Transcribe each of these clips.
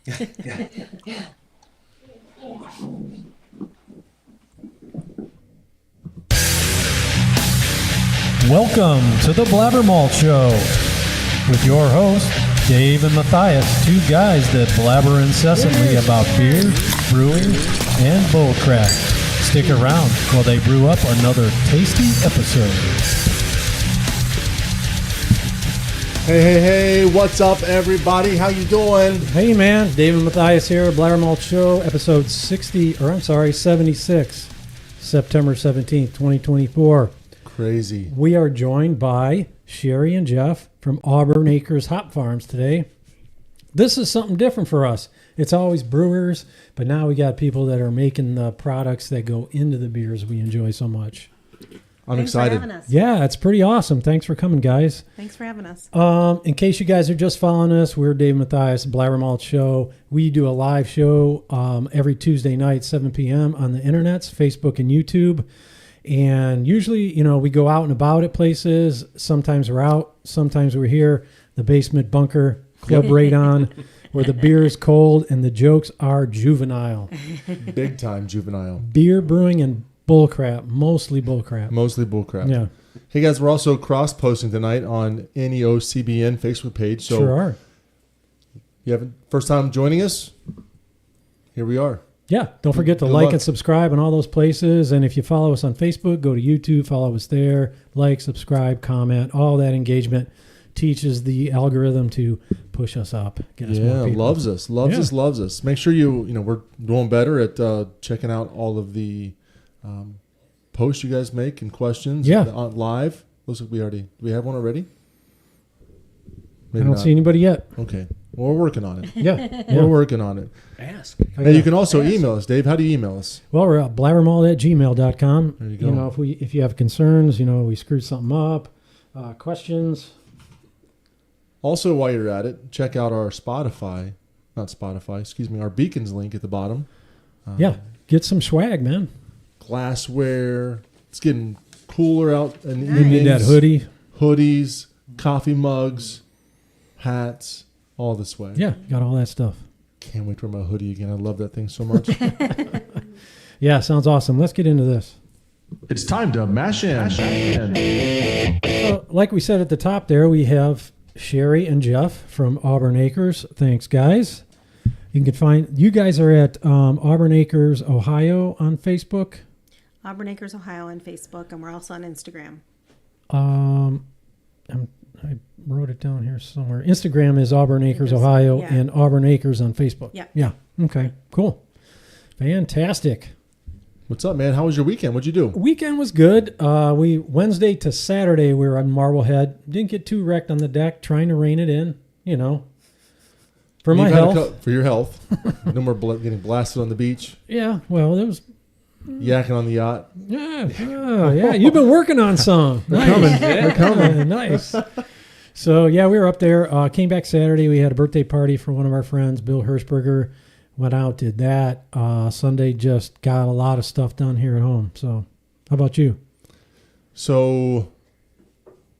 Welcome to the BlabberMalt Show with your hosts, Dave and Matthias, two guys that blabber incessantly about beer, brewing, and bullcrap. Stick around while they brew up another tasty episode. Hey, what's up, everybody? How you doing? Hey, man. Dave and Matthias here, BlabberMalt Show, episode 76, September 17th, 2024. Crazy. We are joined by Shari and Jeff from Auburn Acres Hop Farms today. This is something different for us. It's always brewers, but now we got people that are making the products that go into the beers we enjoy so much. I'm excited. Yeah, it's pretty awesome. Thanks for coming, guys. Thanks for having us. In case you guys are just following us, we're Dave and Matthias, BlabberMalt Show. We do a live show every Tuesday night, 7 p.m. on the internets, Facebook and YouTube. And usually, we go out and about at places. Sometimes we're out. Sometimes we're here. The basement bunker, Club Radon, where the beer is cold and the jokes are juvenile. Big time juvenile. Beer brewing and bullcrap. Mostly bullcrap. Yeah. Hey, guys, we're also cross-posting tonight on NEOCBN Facebook page. So sure are. You have first time joining us? Here we are. Yeah, don't forget to like and subscribe on all those places. And if you follow us on Facebook, go to YouTube, follow us there. Like, subscribe, comment. All that engagement teaches the algorithm to push us up. Get us more people. Loves us. Loves us. Make sure we're doing better at checking out all of the posts you guys make and questions on live. Looks like do we have one already? Maybe I don't see anybody yet. Okay. Well, we're working on it. Yeah. We're working on it. Ask. Hey, you can also email us, Dave. How do you email us? Well, we're at blabbermalt@gmail.com. There you go. If you have concerns, we screwed something up, questions. Also, while you're at it, check out our our Beacons link at the bottom. Get some swag, man. Glassware. It's getting cooler out. And you need that hoodie. Hoodies, coffee mugs, hats, all the swag. Yeah, got all that stuff. Can't wait to wear my hoodie again. I love that thing so much. Yeah, sounds awesome. Let's get into this. It's time to mash in. Like we said at the top there, we have Shari and Jeff from Auburn Acres. Thanks, guys. You can find you guys are at Auburn Acres, Ohio on Facebook. Auburn Acres, Ohio on Facebook, and we're also on Instagram. I wrote it down here somewhere. Instagram is Auburn Acres, Ohio, and Auburn Acres on Facebook. Yeah. Okay, cool. Fantastic. What's up, man? How was your weekend? What'd you do? Weekend was good. Wednesday to Saturday, we were on Marblehead. Didn't get too wrecked on the deck, trying to rein it in, For my health. For your health. No more getting blasted on the beach. Yeah, well, there was... Yakking on the yacht. Yeah. You've been working on some. Nice. They're coming. Nice. So, we were up there. Came back Saturday. We had a birthday party for one of our friends, Bill Hirschberger. Went out, did that. Sunday just got a lot of stuff done here at home. So, how about you? So,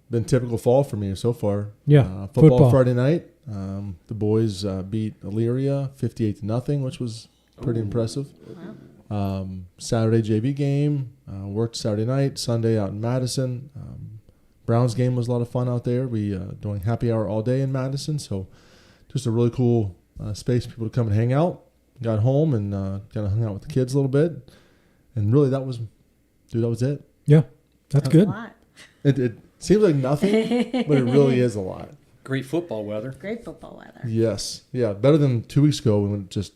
been typical fall for me so far. Yeah. Football Friday night. The boys beat Elyria 58-0, which was pretty impressive. Wow. Saturday JV game, worked Saturday night, Sunday out in Madison. Browns game was a lot of fun out there. We doing happy hour all day in Madison, so just a really cool space for people to come and hang out. Got home and kind of hung out with the kids a little bit, and really that was it. Yeah, that's good. A lot. It seems like nothing, but it really is a lot. Great football weather. Yes, yeah, better than 2 weeks ago when it just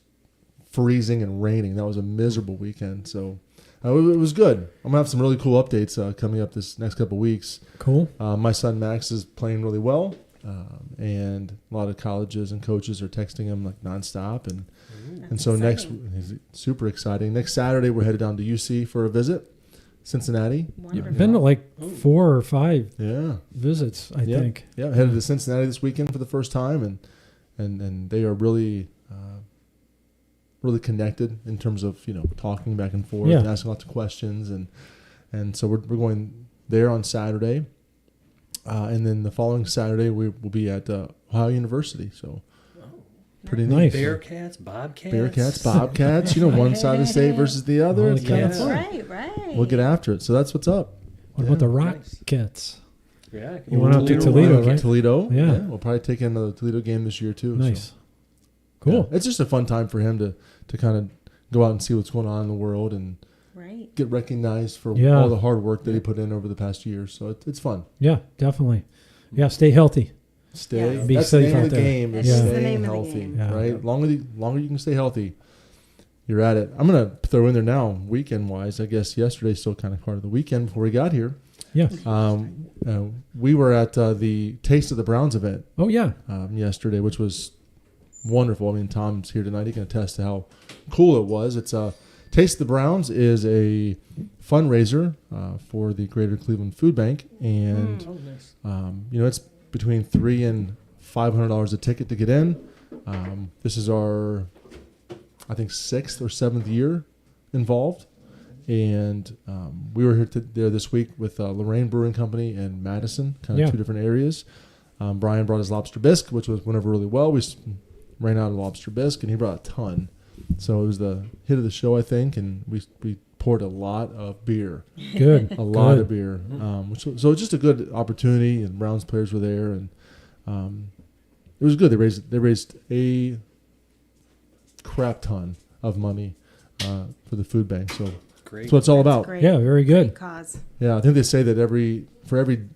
freezing and raining. That was a miserable weekend. So it was good. I'm going to have some really cool updates coming up this next couple of weeks. Cool. My son Max is playing really well. And a lot of colleges and coaches are texting him like nonstop. And so he's super exciting. Next Saturday, we're headed down to UC for a visit. Cincinnati. Wonderful. Been to like 4 or 5 visits, I think. Yeah, headed to Cincinnati this weekend for the first time. And they are really... really connected in terms of talking back and forth and asking lots of questions and so we're going there on Saturday, and then the following Saturday we will be at Ohio University. So Pretty neat. Nice. Bearcats, Bobcats. Bearcats, Bobcats. One side of the state versus the other. Oh, It's kind of yeah. fun. Right. We'll get after it. So that's what's up. What about the nice. Rockets? Yeah. You went out to Toledo, right? Toledo. Yeah. We'll probably take in another Toledo game this year too. Nice. So, Cool. yeah. It's just a fun time for him to kind of go out and see what's going on in the world and Right. get recognized for Yeah. all the hard work that he put in over the past year. So it's fun. Yeah, definitely. Yeah, stay healthy. Stay. Yes. Be That's safe the name out of the there. game. Is Yeah. That's the staying name of the healthy, game. Yeah. right? Longer you can stay healthy, you're at it. I'm gonna throw in there now, weekend wise. I guess yesterday's still kind of part of the weekend before we got here. Yeah. We were at the Taste of the Browns event Oh, yeah. yesterday, which was wonderful. I mean, Tom's here tonight. He can attest to how cool it was. It's Taste of the Browns is a fundraiser for the Greater Cleveland Food Bank, and Oh, nice. it's between $300 and $500 a ticket to get in. This is our, I think, 6th or 7th year involved, and we were there this week with Lorraine Brewing Company in Madison, kind of Yeah. two different areas. Brian brought his lobster bisque, which went over really well. We ran out of lobster bisque, and he brought a ton. So it was the hit of the show, I think, and we poured a lot of beer, Good. a lot Good. of beer. So it's just a good opportunity, and Browns players were there, and it was good. They raised a crap ton of money for the food bank. So Great. that's what it's all about. Great. Yeah, very good. Great cause. Yeah, I think they say that for every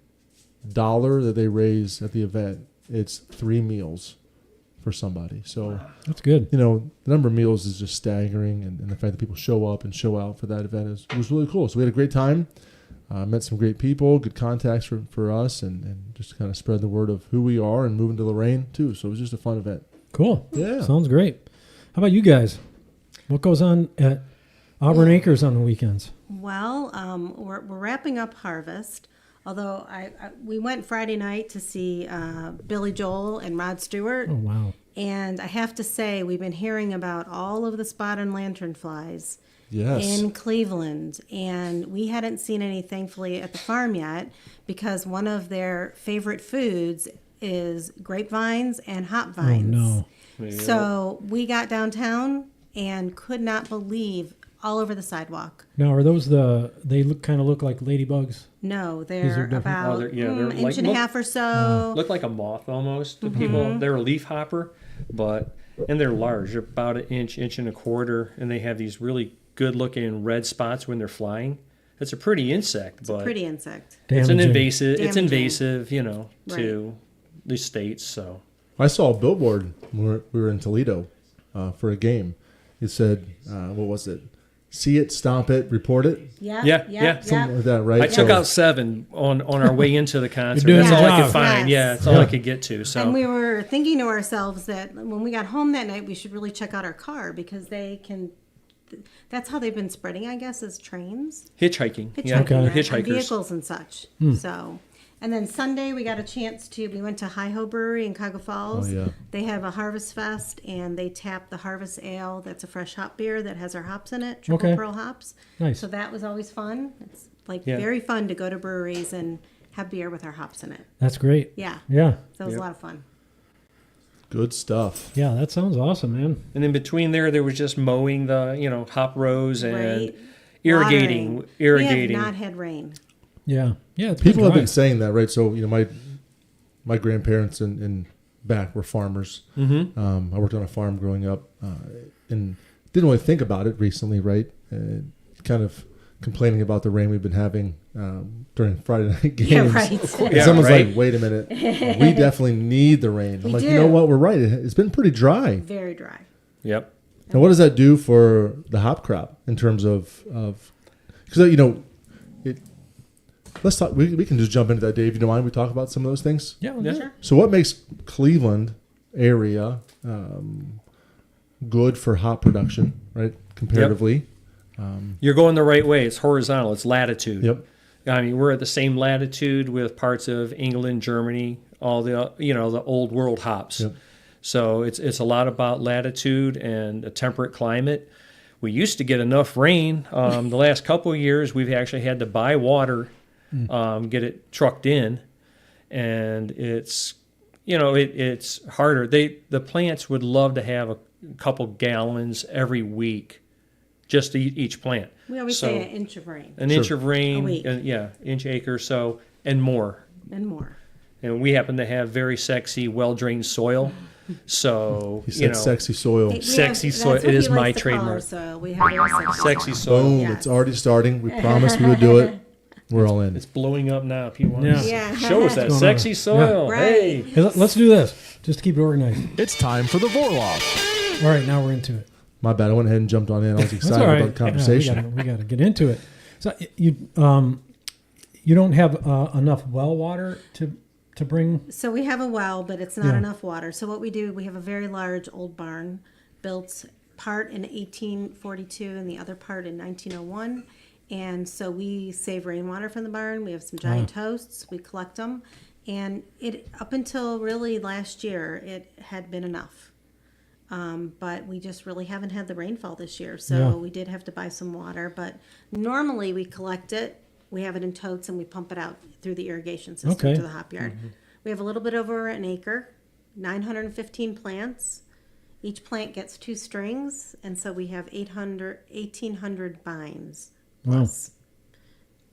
dollar that they raise at the event, it's 3 meals for somebody. So That's good. the number of meals is just staggering, and the fact that people show up and show out for that event was really cool. So we had a great time, met some great people, good contacts for us, and just kind of spread the word of who we are and moving to Lorraine too. So it was just a fun event. Cool. Yeah. Sounds great. How about you guys? What goes on at Auburn Acres on the weekends? Well, we're wrapping up harvest. Although we went Friday night to see Billy Joel and Rod Stewart, Oh, wow. and I have to say we've been hearing about all of the spot and lanternflies Yes. in Cleveland, and we hadn't seen any, thankfully, at the farm yet because one of their favorite foods is grapevines and hop Oh, vines. no. So we got downtown and could not believe all over the sidewalk. Now, are those they kind of look like ladybugs? No, are they're different. about Oh, they're inch like- and a half or so. Look like a moth almost to people. They're a leaf hopper, and they're large. They're about an inch and a quarter, and they have these really good looking red spots when they're flying. It's a pretty insect, It's a but pretty insect. it's an Damaging. invasive. It's Damaging. invasive, Right. to the states. So I saw a billboard when we were in Toledo for a game. It said, what was it? See it, stomp it, report it. Yeah. Something like that, right? I took So- out 7 on our way into the concert. doing That's your all I job. could find. Yes. Yeah, that's all I could get to. So And we were thinking to ourselves that when we got home that night, we should really check out our car because that's how they've been spreading, I guess, is trains. hitchhiking. Hitchhiking, Yeah, Okay. on hitchhikers. vehicles and such. So, and then Sunday we got a chance we went to Hi-Ho Brewery in Cuyahoga Falls. Oh, yeah. They have a Harvest Fest and they tap the Harvest Ale. That's a fresh hop beer that has our hops in it, triple Okay. pearl hops. Nice. So that was always fun. It's Yeah. very fun to go to breweries and have beer with our hops in it. That's great. Yeah. Yeah. So it was Yep. a lot of fun. Good stuff. Yeah, that sounds awesome, man. And in between there was just mowing the hop rows and Right. irrigating. Watering. Irrigating. We have not had rain. Yeah. Yeah. It's People have dry. been saying that, right? So my grandparents and back were farmers. Mm-hmm. I worked on a farm growing up, and didn't really think about it recently, right? Kind of complaining about the rain we've been having during Friday night games. Yeah, right. And Yeah, someone's right. like, "Wait a minute, we definitely need the rain." I'm We like, do. you know what? We're right. It's been pretty dry. Very dry. Yep. And what does that do for the hop crop in terms of because let's talk. We can just jump into that, Dave. You don't mind? We talk about some of those things. Yeah. Yeah. Sure. So what makes Cleveland area good for hop production, right? Comparatively. You're going the right way. It's horizontal. It's latitude. Yep. I mean, we're at the same latitude with parts of England, Germany, all the the old world hops. Yep. So it's a lot about latitude and a temperate climate. We used to get enough rain. The last couple of years, we've actually had to buy water, get it trucked in, and it's it's harder. The plants would love to have a couple gallons every week, just to each plant. We always say an inch of rain. An inch of rain, A week. Inch acre, so, and more. And more. And we happen to have very sexy, well-drained soil. So, He said sexy soil. Sexy soil. It is my trademark. Soil. We have very Sexy soil. Boom, Yes. it's already starting. We promised we would do it. We're all in. It's blowing up now. If you want Yeah. to show us that What's going sexy on? soil. Yeah. Hey. Hey, let's do this just to keep it organized. It's time for the Vorloff. All right, now we're into it. My bad. I went ahead and jumped on in. I was That's excited all right. about the conversation. Yeah, we got to get into it. So you don't have enough well water to bring. So we have a well, but it's not Yeah. enough water. So what we do, we have a very large old barn built part in 1842 and the other part in 1901. And so we save rainwater from the barn. We have some giant toasts. We collect them. And it up until really last year, it had been enough. But we just really haven't had the rainfall this year. So Yeah. we did have to buy some water. But normally we collect it. We have it in totes and we pump it out through the irrigation system Okay. to the hop yard. We have a little bit over an acre, 915 plants. Each plant gets 2 strings, and so we have 1,800 vines. Wow. Plus.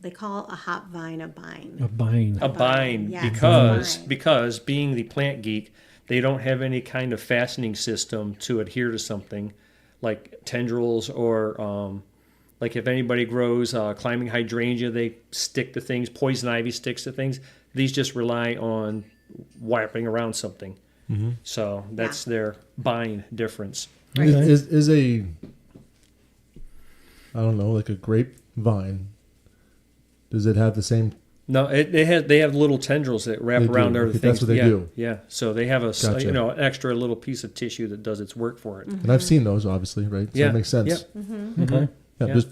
They call a hop vine a vine. A bind. A bind, Yes, because a vine. because being the plant geek, they don't have any kind of fastening system to adhere to something like tendrils or like if anybody grows climbing hydrangea, they stick to things. Poison ivy sticks to things. These just rely on wrapping around something. So that's their bind difference. Okay. Is a, I don't know, like a grapevine, does it have the same? No, they have little tendrils that wrap They do. around other Okay, things. that's what they yeah, do. Yeah, so they have Gotcha. an extra little piece of tissue that does its work for it. And I've seen those, obviously, right? So Yeah. it makes sense. Yep. Okay. Yeah, Yeah. just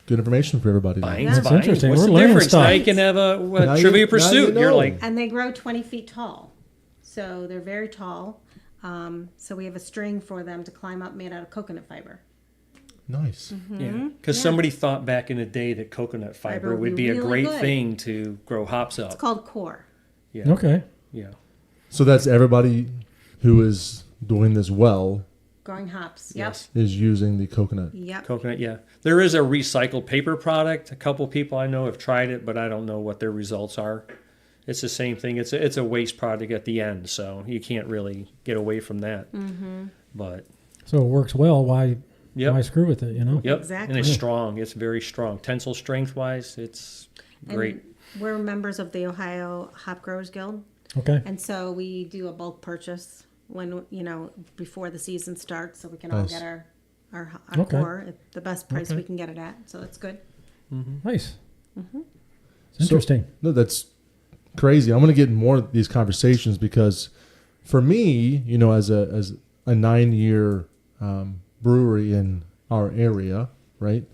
good information for everybody. Binds, That's binds. interesting. What's We're the learning difference? stuff. Now you can have a Now you- Trivia now Pursuit. you You're know. like, And they grow 20 feet tall. So they're very tall. So we have a string for them to climb up made out of coconut fiber. Nice. yeah, because somebody thought back in the day that coconut fiber would be a really great good. thing to grow hops It's up. called core. Yeah, Okay. yeah. So that's everybody who is doing this well Growing hops. Yep. Yes. is using the coconut. Yep. Coconut, yeah. There is a recycled paper product. A couple people I know have tried it, but I don't know what their results are. It's the same thing. It's a waste product at the end, so you can't really get away from that. But So it works well. Why yep, screw with it? You know. yep. Exactly. And it's strong. It's very strong. Tensile strength wise, it's great. And we're members of the Ohio Hop Growers Guild. Okay. And so we do a bulk purchase when, before the season starts so we can all Nice. get our Okay. core at the best price Okay. we can get it at. So that's good. Nice. It's interesting. No, that's crazy. I'm going to get in more of these conversations because for me, as a 9-year brewery in our area, right?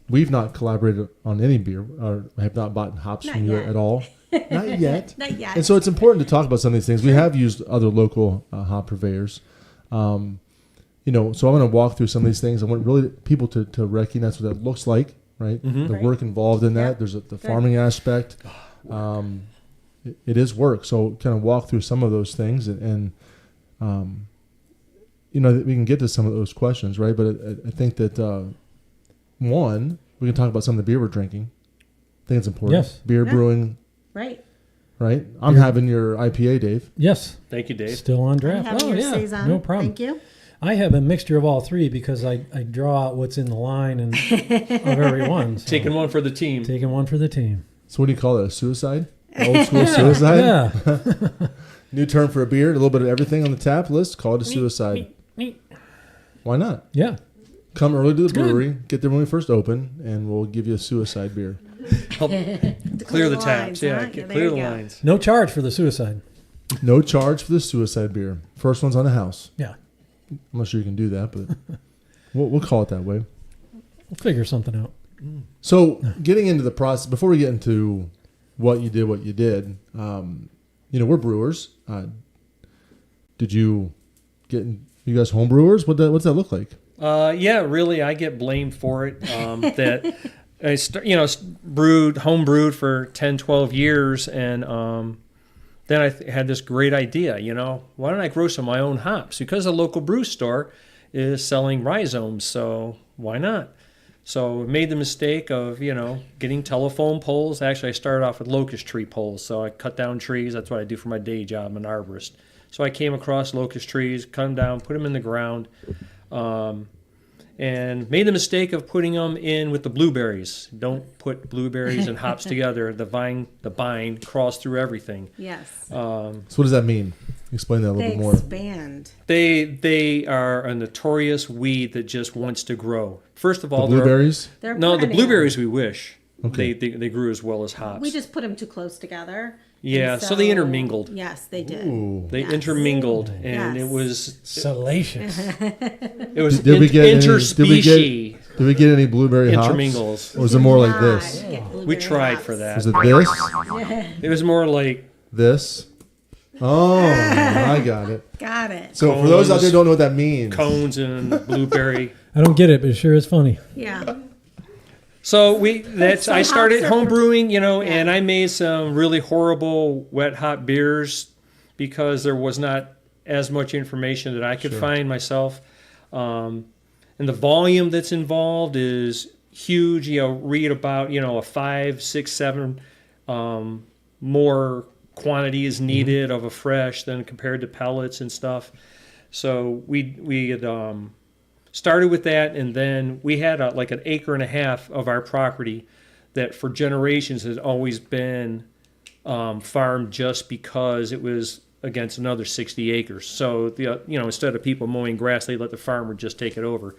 We've not collaborated on any beer or have not bought hops Not from you yet. at all. Not yet. Not yet. And so it's important to talk about some of these things. We have used other local hop purveyors. So I'm going to walk through some of these things. I want really people to recognize what that looks like, right? The Right. work involved in that. Yeah. There's the farming aspect. It is work. So kind of walk through some of those things and we can get to some of those questions, right? But I think that, one, we can talk about some of the beer we're drinking. I think it's important. Yes. Beer Yeah. brewing, Right. right? I'm having your IPA, Dave. Yes. Thank you, Dave. Still on I'm draft. having Oh your yeah. Saison. No problem. Thank you. I have a mixture of all three because I draw out what's in the line and of every one. So Taking one for the team. taking one for the team. So what do you call it? A suicide? Old school suicide? Yeah. New term for a beer, a little bit of everything on the tap list. Call it a suicide. Why not? Yeah. Come early to the brewery, get there when we first open, and we'll give you a suicide beer. Help clear the lines, taps. huh? Yeah, Yeah, clear there the you go. lines. No charge for the suicide. No charge for the suicide beer. First one's on the house. Yeah. I'm not sure you can do that, but we'll call it that way. We'll figure something out. So getting into the process, before we get into what you did, we're brewers. Did you you guys home brewers? What's that look like? Yeah, really, I get blamed for it. That I home brewed for 10, 12 years, and then I had this great idea, why don't I grow some of my own hops? Because a local brew store is selling rhizomes, so why not? So I made the mistake of, getting telephone poles. Actually, I started off with locust tree poles, so I cut down trees. That's what I do for my day job. I'm an arborist. So I came across locust trees, cut them down, put them in the ground, and made the mistake of putting them in with the blueberries. Don't put blueberries and hops together. The vine crawls through everything. Yes. So what does that mean? Explain that a little They bit more. expand. They are a notorious weed that just wants to grow. First of all, The blueberries? They're No, the perennial. blueberries we wish. Okay. They grew as well as hops. We just put them too close together. Yeah, And so they intermingled. Yes, they did. Ooh. They Yes. intermingled, and Yes. it was Salacious. Did we get interspecies Did we get any blueberry hops? intermingles. Or was it more like this? We tried for that. Was it this? It was more like This? Oh, I got it. Got it. So for those out there who don't know what that means. cones and blueberry. I don't get it, but it sure is funny. Yeah. So So I started hops are home brewing, and I made some really horrible wet hop beers because there was not as much information that I could find myself. And the volume that's involved is huge. Read about, a 5, 6, 7 more quantity is needed of a fresh than compared to pellets and stuff. So we had started with that, and then we had like an acre and a half of our property that for generations has always been farmed just because it was against another 60 acres. So instead of people mowing grass, they let the farmer just take it over.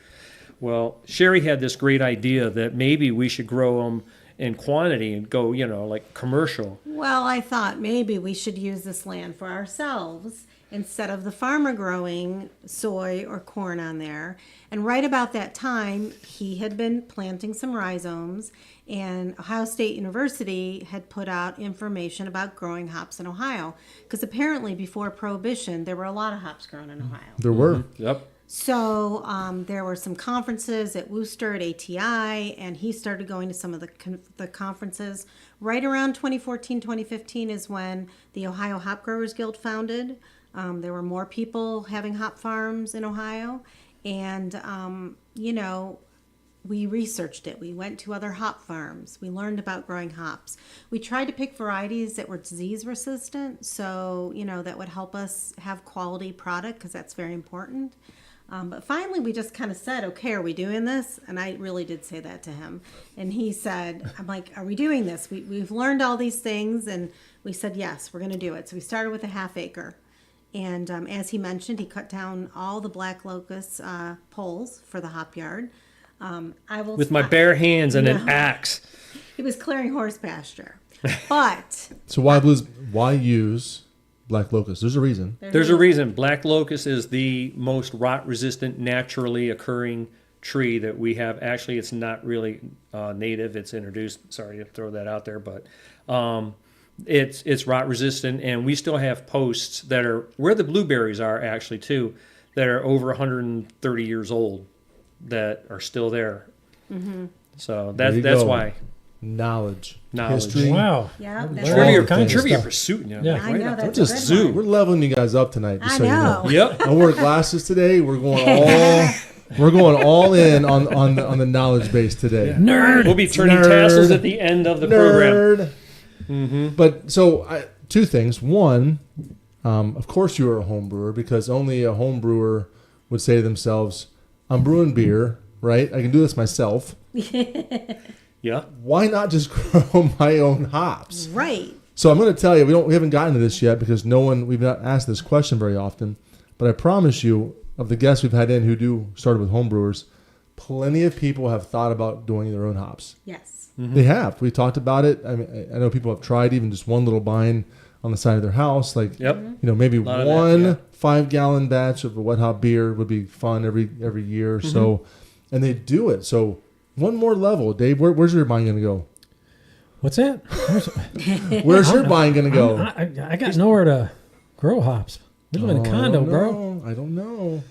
Well, Shari had this great idea that maybe we should grow them in quantity and go, like commercial. Well, I thought maybe we should use this land for ourselves instead of the farmer growing soy or corn on there. And right about that time, he had been planting some rhizomes, and Ohio State University had put out information about growing hops in Ohio. Because apparently before Prohibition, there were a lot of hops grown in Ohio. There were. Yep. So there were some conferences at Worcester at ATI, and he started going to some of the conferences. Right around 2014, 2015 is when the Ohio Hop Growers Guild founded. There were more people having hop farms in Ohio, and we researched it. We went to other hop farms. We learned about growing hops. We tried to pick varieties that were disease resistant, so that would help us have quality product, because that's very important. But finally, we just kind of said, okay, are we doing this? And I really did say that to him. And he said, I'm like, are we doing this? We've learned all these things. And we said, yes, we're going to do it. So we started with a half acre. And as he mentioned, he cut down all the black locust poles for the hop yard. With my bare hands and an axe. He was clearing horse pasture. But So why use black locust? There's a reason. There's a reason. Black locust is the most rot-resistant, naturally occurring tree that we have. Actually, it's not really native. It's introduced. Sorry to throw that out there, but it's rot-resistant, and we still have posts that are where the blueberries are actually too, that are over 130 years old, that are still there. Mm-hmm. So that's go. why. Knowledge. History. Wow. yeah, that's Learn all right. kinds of Trivia stuff. pursuit. Yeah. I know, up that's there. a Just good one. We're leveling you guys up tonight, just I so you know. know. Yep. I wear glasses today. We're going all in on the knowledge base today. Nerd. We'll be turning Nerd. tassels at the end of the program. Nerd. Mm-hmm. But so two things. One, of course you are a home brewer, because only a home brewer would say to themselves, "I'm brewing beer, right? I can do this myself. Yeah. Why not just grow my own hops?" Right. So I'm going to tell you, we haven't gotten to this yet because we've not asked this question very often. But I promise you, of the guests we've had in who started with home brewers, plenty of people have thought about doing their own hops. Yes. They have. We talked about it. I mean, I know people have tried even just one little vine on the side of their house, like Yep. maybe lot of one that, 5-gallon batch of a wet hop beer would be fun every year or so, and they do it. So one more level, Dave. Where's your vine going to go? What's that? Where's your vine going to go? I got nowhere to grow hops. We live in a condo, bro. I don't know.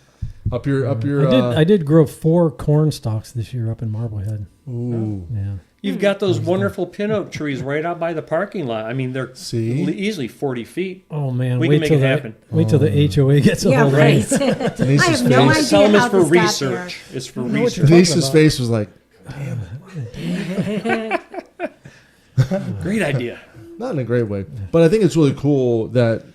Up your. I did grow 4 corn stalks this year up in Marblehead. Ooh. Yeah. You've got those wonderful pin oak trees right out by the parking lot. I mean, they're easily 40 feet. Oh man, We can make it happen. Wait till the HOA gets a Yeah, hold of right. it. I have no face. Tell idea them it's how for this got there. research. It's for know what research. you're Denise's about. face was like, Great idea. not in a great way, but I think it's really cool that,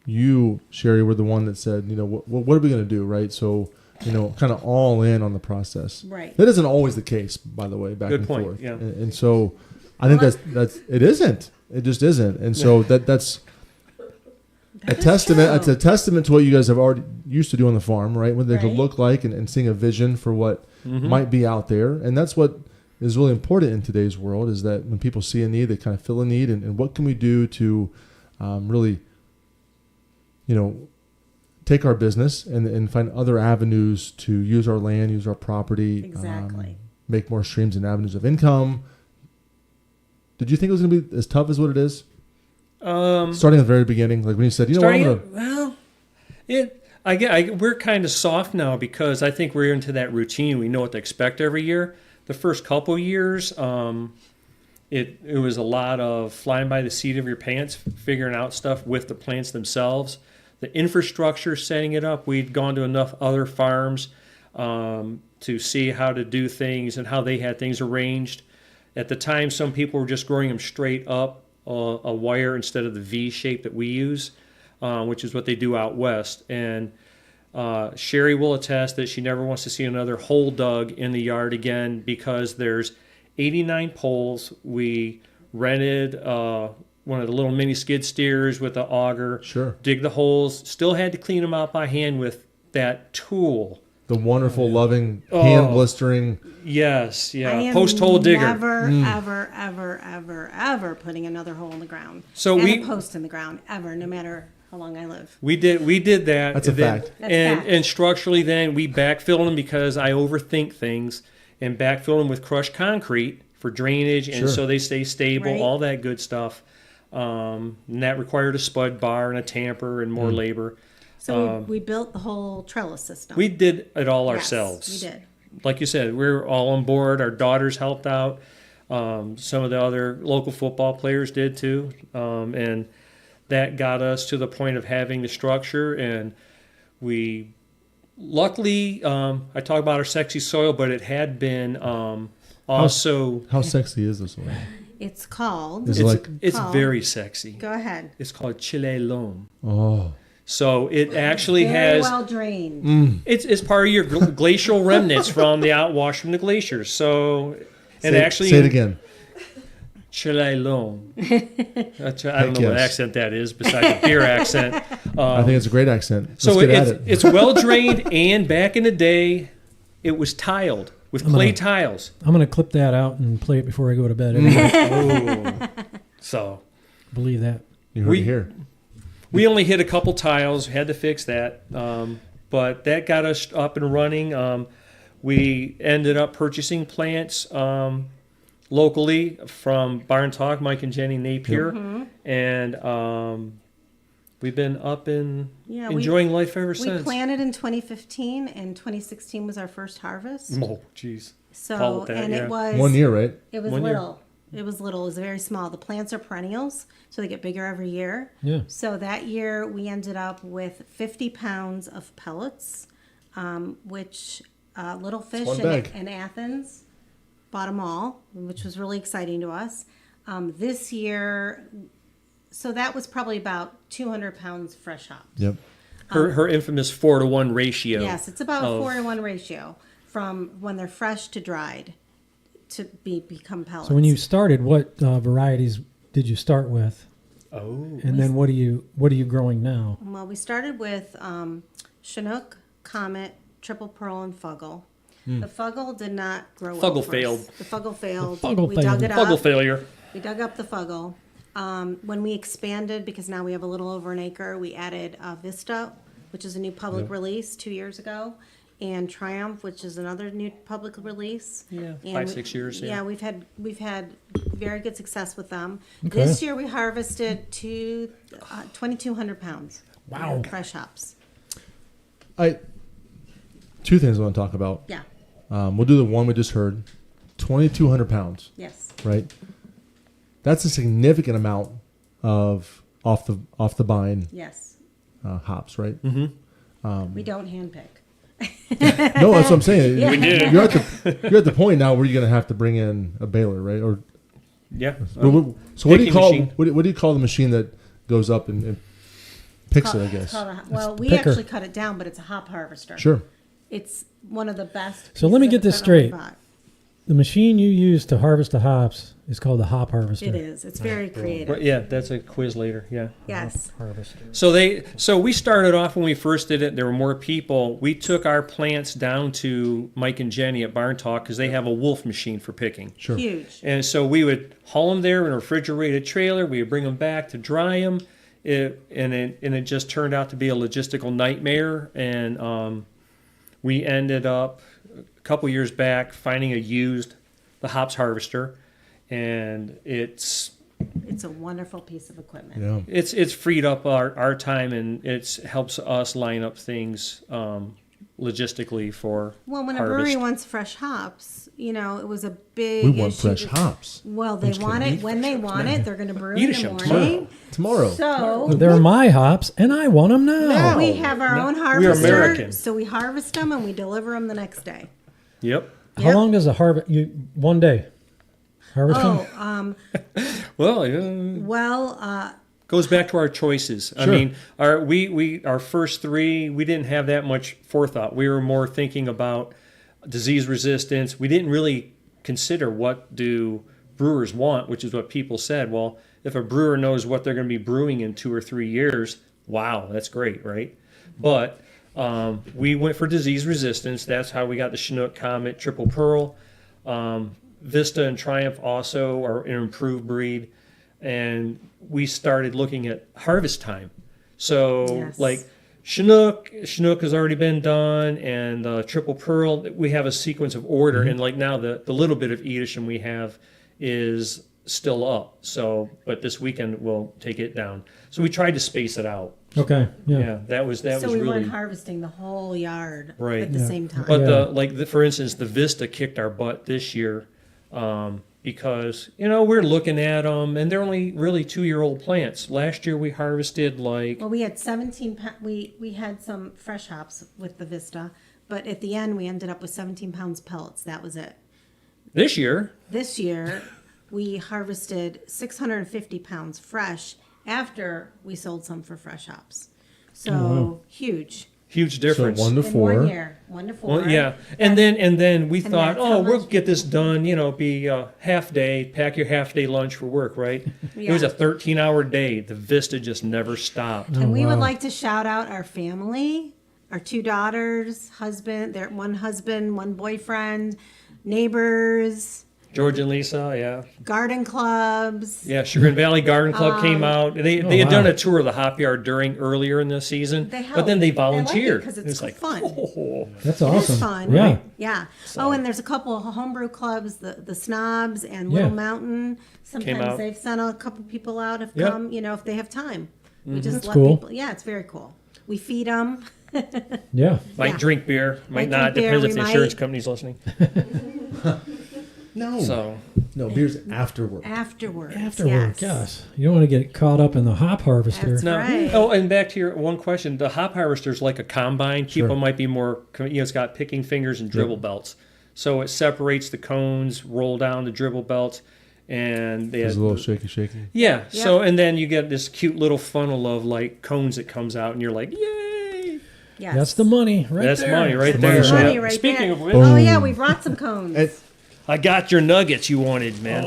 you, Shari, were the one that said, what are we going to do, right? So, kind of all in on the process. Right. That isn't always the case, by the way, back Good and point, forth. yeah. And so I think that's it isn't. It just isn't. And so that's a is testament. true. It's a testament to what you guys have already used to do on the farm, right? What they could Right. look like and seeing a vision for what Mm-hmm. might be out there. And that's what is really important in today's world, is that when people see a need, they kind of fill a need. And what can we do to really, take our business and find other avenues to use our land, use our property, Exactly. make more streams and avenues of income. Did you think it was going to be as tough as what it is? Starting at the very beginning, like when you said, we're kind of soft now because I think we're into that routine. We know what to expect every year. The first couple years, it was a lot of flying by the seat of your pants, figuring out stuff with the plants themselves. The infrastructure, setting it up. We'd gone to enough other farms to see how to do things and how they had things arranged. At the time, some people were just growing them straight up a wire instead of the V shape that we use, which is what they do out west. And Shari will attest that she never wants to see another hole dug in the yard again because there's 89 poles. We rented one of the little mini skid steers with an auger. Sure. Dig the holes. Still had to clean them out by hand with that tool. the wonderful, loving, hand blistering. Yes, yeah. I am Post-hole digger. never, ever putting another hole in the ground. So and we- a post in the ground, ever, no matter how long I live. We did that. That's a and then- fact. That's and fact. and structurally, then we backfilled them because I overthink things, and backfilled them with crushed concrete for drainage, and Sure. so they stay stable. Right. All that good stuff. And that required a spud bar and a tamper and more labor. So we built the whole trellis system. We did it all Yes, ourselves. we did. Like you said, we're all on board. Our daughters helped out. Some of the other local football players did too. And that got us to the point of having the structure. And we, luckily, I talk about our sexy soil, but it had been also. How sexy is this one? It's called. Is it like, It's called- very sexy. Go ahead. It's called Chile loam. oh, So it actually Very has. well drained. It's part of your glacial remnants from the outwash from the glaciers. So, and say, actually, say it again. Chile loam. I don't know what yes. accent that is besides the beer accent. I think it's a great accent. Let's So get at it. it's well drained, and back in the day, it was tiled with clay tiles. I'm going to clip that out and play it before I go to bed. Anyway. So Believe that. You heard it here. we only hit a couple tiles, had to fix that, but that got us up and running. We ended up purchasing plants locally from Barn Talk, Mike and Jenny Napier, and we've been up and Yeah, enjoying life ever We since. planted in 2015, and 2016 was our first harvest. Oh, jeez. So, Call it that, and yeah. it was 1 year, right? It was 1 year. little. It was little. It was very small. The plants are perennials, so they get bigger every year. Yeah. So that year we ended up with 50 pounds of pellets, which Little Fish one bag. in Athens bought them all, which was really exciting to us. This year, so that was probably about 200 pounds fresh hops. Yep. Her infamous 4-to-1 ratio. Yes, it's about a of- 4-to-1 ratio from when they're fresh to dried to become pellets. So when you started, what varieties did you start with? Oh. And then what are you growing now? Well, we started with Chinook, Comet, Triple Pearl, and Fuggle. The Fuggle did not grow well Fuggle first. failed. The Fuggle failed. Fuggle we failed. dug it Fuggle up. failure. We dug up the Fuggle. When we expanded, because now we have a little over an acre, we added Vista, which is a new public release 2 years ago, and Triumph, which is another new public release. Yeah, And 5-6 years. Yeah. we've had very good success with them. Okay. This year we harvested 2,200 pounds. Wow. of fresh hops. Two things I want to talk about. Yeah. We'll do the one we just heard. 2,200 pounds, Yes. right? That's a significant amount of off the vine Yes. hops, right? Mm-hmm. We don't handpick. No, that's what I'm saying. Yeah. We did. You're at the point now where you're going to have to bring in a baler, right? Or Yeah. so what do you Picking call machine. what do you call the machine that goes up and picks it? I guess. Well, we picker. actually cut it down, but it's a hop harvester. Sure. It's one of the best. So let me pieces get of this equipment we straight. bought. The machine you use to harvest the hops is called the hop harvester. It is. It's very creative. Right, yeah, that's a quiz later. Yeah. Yes. Harvester. So we started off when we first did it. There were more people. We took our plants down to Mike and Jenny at Barn Talk because they have a wolf machine for picking. Sure. Huge. And so we would haul them there in a refrigerated trailer. We would bring them back to dry them. It just turned out to be a logistical nightmare. And we ended up a couple years back finding the hops harvester, and it's a wonderful piece of equipment. Yeah. it's freed up our time, and it helps us line up things logistically for Well, when a harvest. brewery wants fresh hops, it was a big We want issue fresh to- hops Well, they want it when they want it. They're going to brew Eat in a the shot morning. Tomorrow. So They're my hops, and I want them now. we have our own We are harvester. American. So we harvest them and we deliver them the next day. Yep. How Yep. long does a harvest? One day. Harvest them? Well, goes back to our choices. I Sure. mean, our first three, we didn't have that much forethought. We were more thinking about disease resistance. We didn't really consider what do brewers want, which is what people said. Well, if a brewer knows what they're going to be brewing in 2 or 3 years, wow, that's great, right? But we went for disease resistance. That's how we got the Chinook, Comet, Triple Pearl. Vista and Triumph also are an improved breed. And we started looking at harvest time. So Yes. like Chinook has already been done, and Triple Pearl, we have a sequence of order. And like now the little bit of Edisham we have is still up. So, but this weekend we'll take it down. So we tried to space it out. Okay. Yeah. Yeah, that was So we really weren't harvesting the whole yard Right. at the Yeah. same time. But Yeah. for instance, the Vista kicked our butt this year because we're looking at them, and they're only really 2-year-old plants. Last year we harvested like Well, we had 17. We had some fresh hops with the Vista, but at the end we ended up with 17 pounds pellets. That was it. this year. This year we harvested 650 pounds fresh after we sold some for fresh hops. So huge. Huge difference. So 1 to In 4. 1 year, 1 to 4. Well, yeah, and then we thought, that's how we'll much- get this done. Be a half day. Pack your half day lunch for work, right? It was Yeah. a 13-hour day. The Vista just never stopped. And we wow. would like to shout out our family, our 2 daughters, husband, one boyfriend, neighbors, George and Lisa, yeah, garden clubs. yeah. Sugar Valley Garden Club came out. They had wow. done a tour of the hop yard earlier in the season, They but then they helped. They like it volunteered. 'cause It it's was like fun. oh. That's It awesome. is fun. Yeah. Right? Yeah. Oh, and there's a couple of homebrew clubs, the Snobs and Little Yeah. Mountain. Sometimes out. they've sent a couple people out have Yep. come, if they have time. We just That's let cool. people. Yeah, it's very cool. We feed them. Yeah. Might Yeah. drink beer, might Might not. drink beer, Depends if we the insurance might. company's listening. No. So Beer's after work. Afterwards. After work, yes. You don't want to get caught up in the hop harvester. That's no. right. Oh, and back to your one question, the hop harvester is like a combine. People Sure. might be more, it's got picking fingers and dribble belts, so it separates the cones, roll down the dribble belts, and they There's a little shaky. yeah. So and then you get this cute little funnel of like cones that comes out, and you're like, yay! Yes. That's the money right That's there. money right The there. money shot. Money right Speaking there. of which, Oh yeah, we brought some cones. And I got your nuggets you wanted, man.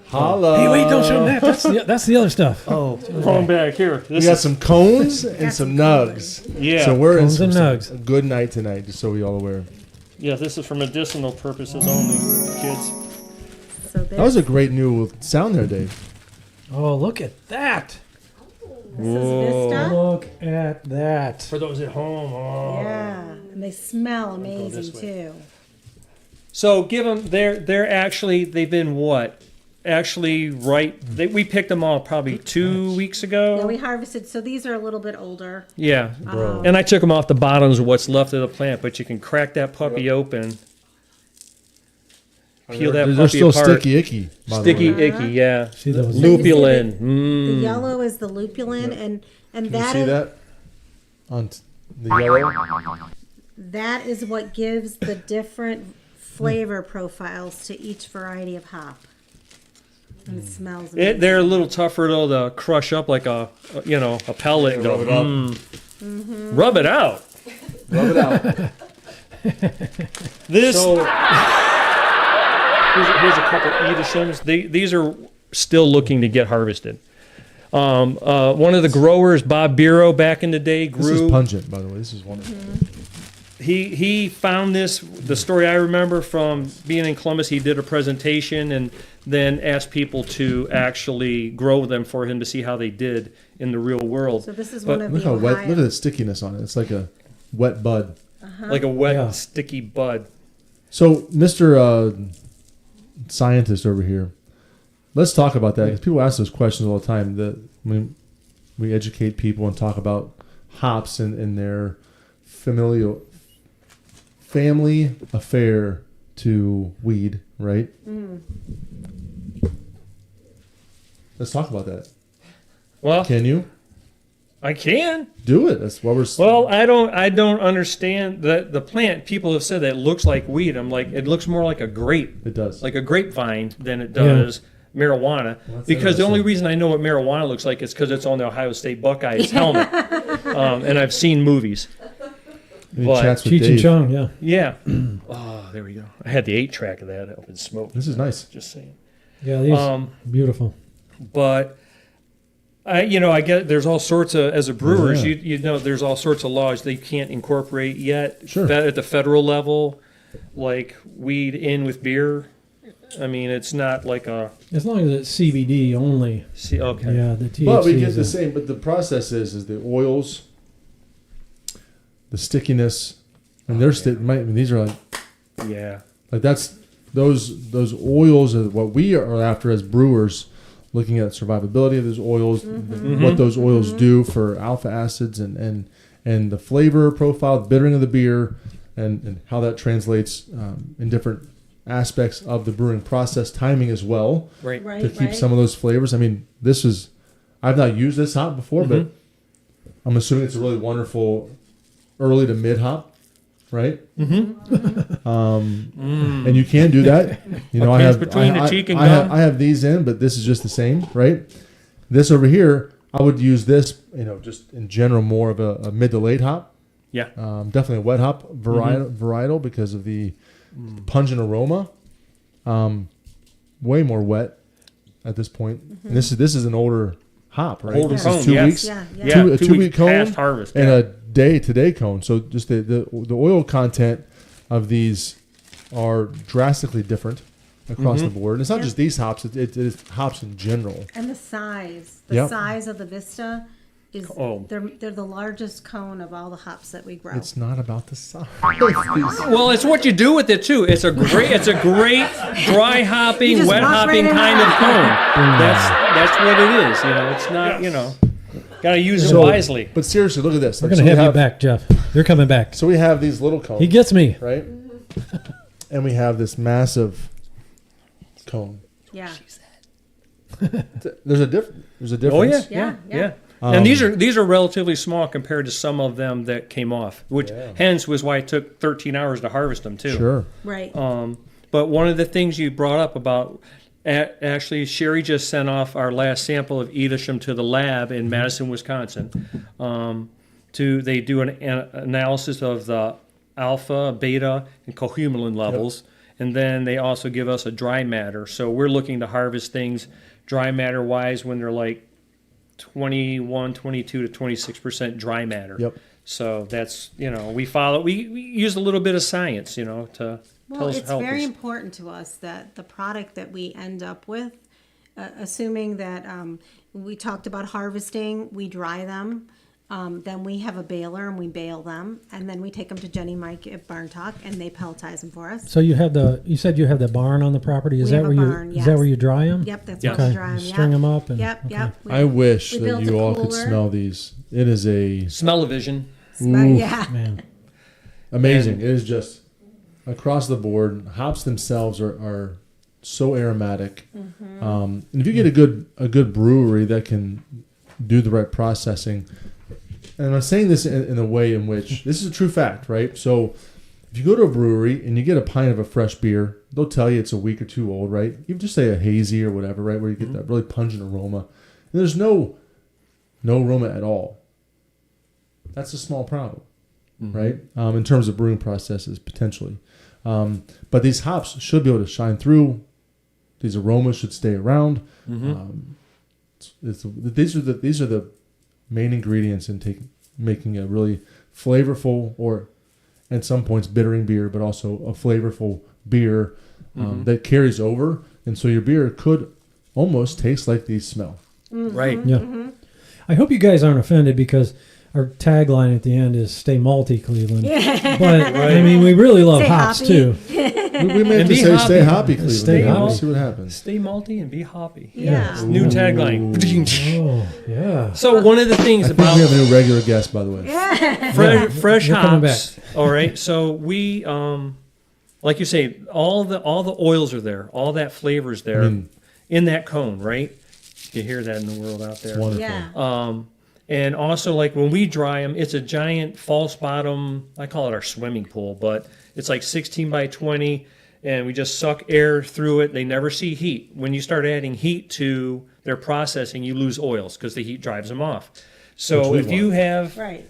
holla. Hey, wait, don't show them that. That's the other stuff. Oh, Come back here. we This got is some cones and some nugs. yeah. So we're Cones in and some nugs. a good night tonight, just so we all aware. yeah. This is for medicinal purposes only, kids. So That was a great new sound there, Dave. Oh, look at that. this is Vista. Look at that. For those at home. Oh. Yeah, and they smell amazing this way. too. So give them. They're actually they've been what? Actually, we picked them all probably 2 weeks ago. Yeah, we harvested. So these are a little bit older. Yeah. Bro. And I took them off the bottoms of what's left of the plant, but you can crack that puppy open. peel that They're puppy still apart. sticky icky. By the Sticky way. icky, yeah. See those? Lupulin. The yellow is the lupulin, and Can you that see is that on the yellow? that is what gives the different flavor profiles to each variety of hop. And it smells amazing. They're a little tougher though to crush up like a pellet. And go, rub it up. Rub it out. Rub it out. This So, here's a couple Edishams. These are still looking to get harvested. One of the growers, Bob Biro, back in the day, this is grew. pungent, by the way. This is wonderful. He found this. The story I remember from being in Columbus, he did a presentation and then asked people to actually grow them for him to see how they did in the real world. So this is But one of Look the how wet. Ohio. Look at the stickiness on it. It's like a wet bud. like a wet, Yeah. sticky bud. So, Mr. Scientist over here, let's talk about that. 'Cause people ask those questions all the time. That we educate people and talk about hops and their family affair to weed, right? Let's talk about that. Well, Can you I can. do it? That's what we're. Well, I don't understand that the plant. People have said that it looks like weed. I'm like, it looks more like a grape, It does. like a grapevine, than it does marijuana. that's Because the only interesting. reason I know what marijuana looks like is because it's on the Ohio State Buckeyes helmet, and I've seen movies. Any but- chats with Cheech and Dave? Chong, yeah. Yeah. Oh, there we go. I had the 8-track of that up in smoke. This is nice. Just saying. Yeah, these Um, beautiful. But I get there's all sorts of, as a brewers, Yeah. you know, there's all sorts of laws they can't incorporate yet. Sure. At the federal level, like weed in with beer. I mean, it's not like a. As long as it's CBD only. See, okay. Yeah, the THC But we get is the a- same. But the process is the oils, the stickiness, and these are Yeah. like that's those oils are what we are after as brewers, looking at survivability of those oils, what those oils do for alpha acids and the flavor profile, the bittering of the beer, and how that translates in different aspects of the brewing process, timing as well. Right. Right, To keep right. some of those flavors. I mean, I've not used this hop before, but I'm assuming it's a really wonderful early to mid hop, right? And you can do that. You know, A pinch between the cheek and gum. I have these in, but this is just the same, right? This over here, I would use this, just in general, more of a mid to late hop. Yeah. Definitely a wet hop varietal because of the pungent aroma. Way more wet at this point. And this is an older hop, right? Older This cone, is 2 yes. weeks. Yeah, yeah. Yeah. A 2 week cone past harvest. and yeah. a day cone. So just the oil content of these are drastically different across the board. And it's not Yeah. just these hops; it is hops in general. And the size, Yep. size of the Vista is Oh. they're the largest cone of all the hops that we grow. It's not about the size. Well, it's what you do with it too. It's a great dry You hopping, just wet walk hopping right in kind of there. cone. That's what it is. It's not. Got to use it So- wisely. But seriously, look at this. We're Like, going so to we have you back, Jeff. You're coming back. So we have these little cones, He gets me. right? And we have this massive cone. Yeah. There's a difference. Oh yeah, Yeah, yeah. yeah. And these are relatively small compared to some of them that came off, which hence was why it took 13 hours to harvest them too. Sure. Right. But one of the things you brought up about actually, Shari just sent off our last sample of Edisham to the lab in Madison, Wisconsin. They do an analysis of the alpha, beta, and cohumulin levels, and then they also give us a dry matter. So we're looking to harvest things dry matter wise when they're like 21, 22 to 26% dry matter. Yep. So that's we use a little bit of science, to Well, tell us it's help very us. important to us that the product that we end up with, assuming that we talked about harvesting, we dry them, then we have a baler and we bale them, and then we take them to Jenny Mike at Barn Talk, and they pelletize them for us. So you said you have the barn on the property. Is We that have where a barn, is that yes. where you dry them? Yep, that's Yeah. what we Okay. dry You them. string them up and Yep, okay. yep. I wish we that built you a all could cooler. smell these. It is a Smell-o-vision. Yeah. Man, amazing. It is just across the board, hops themselves are so aromatic. And if you get a good brewery that can do the right processing, and I'm saying this in a way in which this is a true fact, right? So if you go to a brewery and you get a pint of a fresh beer, they'll tell you it's a week or two old, right? You just say a hazy or whatever, right? Where you get that really pungent aroma. And there's no aroma at all. That's a small problem, right? In terms of brewing processes, potentially. But these hops should be able to shine through. These aromas should stay around. These are the main ingredients in making a really flavorful, or at some points bittering beer, but also a flavorful beer that carries over. And so your beer could almost taste like these smell. Right. Yeah. I hope you guys aren't offended because our tagline at the end is "Stay malty, Cleveland." But I mean, we really love Stay hops hoppy. too. We meant to be say hoppy. stay hoppy, Cleveland. Stay We'll hoppy. see what happens. Stay malty and be hoppy. Yeah. New tagline. Oh, yeah. So one of the things I think about we have a new regular guest, by the way. fresh You're coming hops. All right. So we, like you say, all the oils are there, all that flavor's there in that cone, right? You hear that in the world out there. Wonderful. Yeah. And also, like when we dry them, it's a giant false bottom. I call it our swimming pool, but it's like 16 by 20, and we just suck air through it. They never see heat. When you start adding heat to their processing, you lose oils because the heat drives them off. So Which if we you want. have, Right.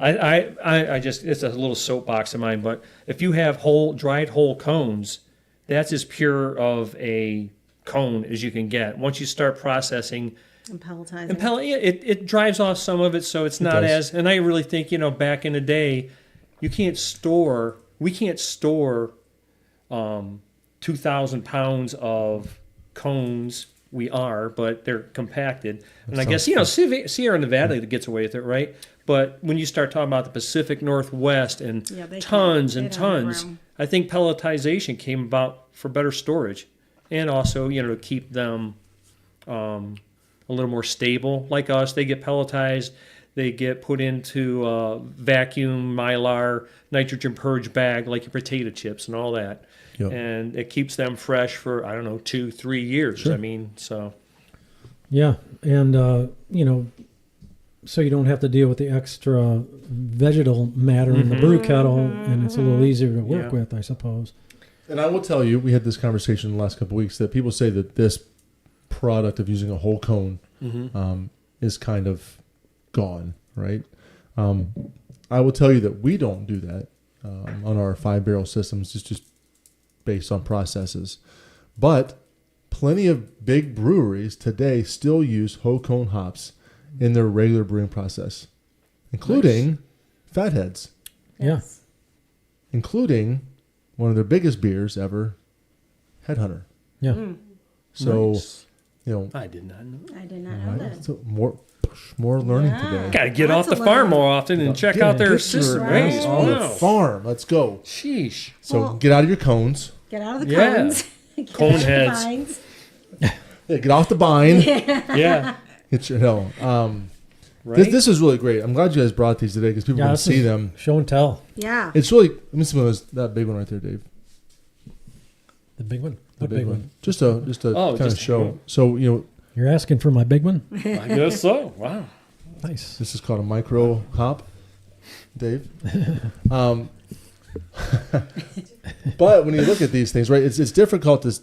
I just, it's a little soapbox of mine, but if you have dried whole cones, that's as pure of a cone as you can get. Once you start processing, And pelletizing. it drives off some of it, so it's not does. as. And I really think back in the day, we can't store 2,000 pounds of cones. We are, but they're compacted. And I guess Sierra Nevada gets away with it, right? But when you start talking about the Pacific Northwest and Yeah, they tons can't- and they don't have tons, room. I think pelletization came about for better storage, and also to keep them a little more stable. Like us, they get pelletized, they get put into a vacuum mylar nitrogen purge bag like your potato chips and all that. Yep. And it keeps them fresh for 2-3 years. Sure. I mean, so Yeah, and so you don't have to deal with the extra vegetal matter in the brew kettle, and it's a little easier to work Yeah. with, I suppose. And I will tell you, we had this conversation in the last couple of weeks that people say that this product of using a whole cone is kind of gone, right? I will tell you that we don't do that on our 5-barrel systems. It's just based on processes. But plenty of big breweries today still use whole cone hops in their regular brewing process, including Fatheads, Yes. including one of their biggest beers ever, Headhunter. Yeah. So, nice. I did not know. I did not know that. so more learning Yeah. today. Got to get Lots off the of farm learning. more often and check Get- out their get system. your Right? ass on the Wow. farm. Let's go. Sheesh. So Well- get out of your cones. Get out of the Yeah. cones. Get Cone out of the heads. vines. Yeah, get off the vine. Yeah. Get your Right. This is really great. I'm glad you guys brought these today because people can this see is them. Show and tell. Yeah. It's really. Let me see that big one right there, Dave. The big one. The What big one. Just a Oh, kind of just- show. So You're asking for my big one? I guess so. Wow. Nice. this is called a micro hop, Dave. But when you look at these things, right, it's difficult to.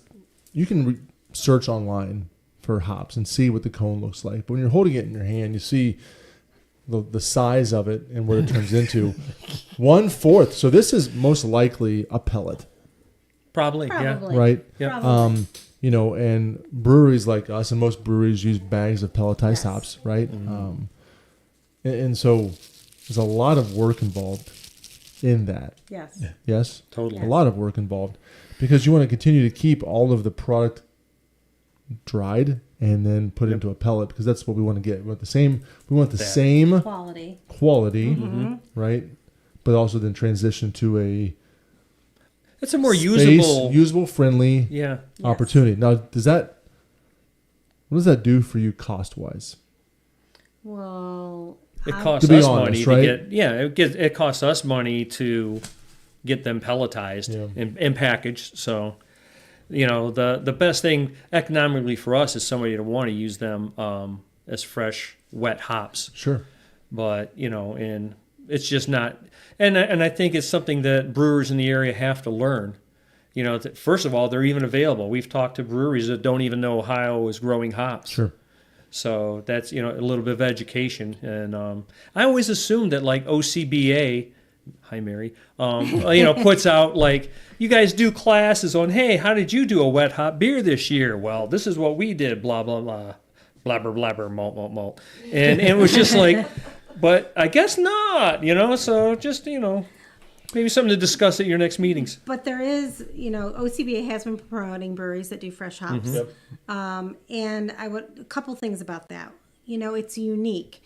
You can search online for hops and see what the cone looks like. But when you're holding it in your hand, you see the size of it and what it turns into. 1/4. So this is most likely a pellet, Probably. Yeah. Probably. right? Yeah. Probably. And breweries like us, and most breweries use bags of pelletized Yes. hops, right? And so there's a lot of work involved in that. Yes. Yes? Totally. A lot of work involved because you want to continue to keep all of the product dried and then put into a pellet because that's what we want to get. We want the same Quality. quality, right? But also then transition to a It's a more space, usable. usable friendly Yeah. Yes. opportunity. Now, what does that do for you cost wise? Well, It I- costs To be us honest, money right? to get. Yeah. It costs us money to get them pelletized Yeah. and packaged. So, the best thing economically for us is somebody to want to use them as fresh, wet hops. Sure. But, and it's just not, and I think it's something that brewers in the area have to learn. First of all, they're even available. We've talked to breweries that don't even know Ohio is growing hops. Sure. So that's, a little bit of education. And I always assumed that like OCBA, hi Mary, puts out like, you guys do classes on, hey, how did you do a wet hop beer this year? Well, this is what we did, blah, blah, blah, blabber, malt. And it was just like, but I guess not, so just, maybe something to discuss at your next meetings. But there is, OCBA has been promoting breweries that do fresh hops. Yep. And a couple things about that. It's unique.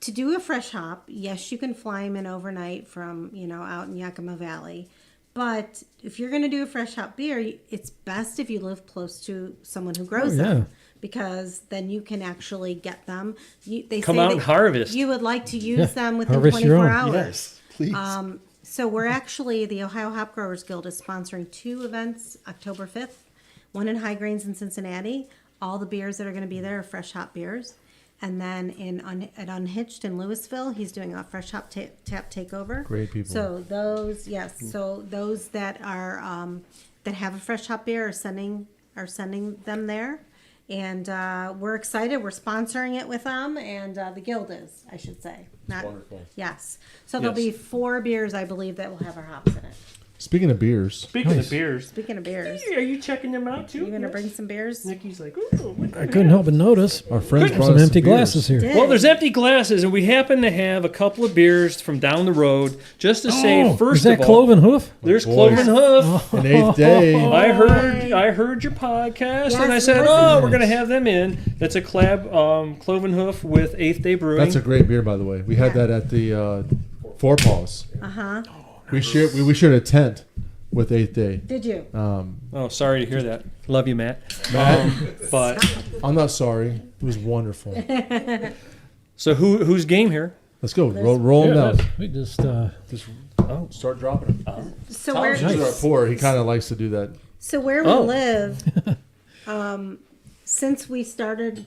To do a fresh hop, yes, you can fly them in overnight from, out in Yakima Valley. But if you're going to do a fresh hop beer, it's best if you live close to someone who grows them. Because then you can actually get them. They Come say out that and harvest. You would like to use them within Harvest your 24 own. hours. Yes, please. So we're actually, the Ohio Hop Growers Guild is sponsoring 2 events October 5th, one in High Grains in Cincinnati. All the beers that are going to be there are fresh hop beers. And then at Unhitched in Louisville, he's doing a fresh hop tap takeover. Great people. So those that are that have a fresh hop beer are sending them there. And we're excited. We're sponsoring it with them, and the guild is, I should say. Wonderful. Yes. So there'll be 4 beers, I believe, that will have our hops in it. Speaking of beers, Speaking of beers, Speaking of beers, are you checking them out too? you going to bring some beers? Nikki's like, ooh, what I couldn't help but notice our friends brought some us empty beers. glasses here. Did. Well, there's empty glasses, and we happen to have a couple of beers from down the road. Just to say, first is that of all, Cloven Hoof? there's Boys. Cloven Hoof. An 8th day. I heard your podcast, Yes, and I said, listen. oh, we're gonna have them in. That's a collab, Cloven Hoof with 8th Day Brewing. That's a great beer, by the way. We had that at the Four Paws. Uh-huh. We shared a tent with 8th Day. Did you? Oh, sorry to hear that. Love you, Matt. But I'm not sorry. It was wonderful. so who's game here? Let's go. Roll them down. We just Start dropping them. So Tom's where usually our pour. He kind of likes to do that. so where we Oh. live, since we started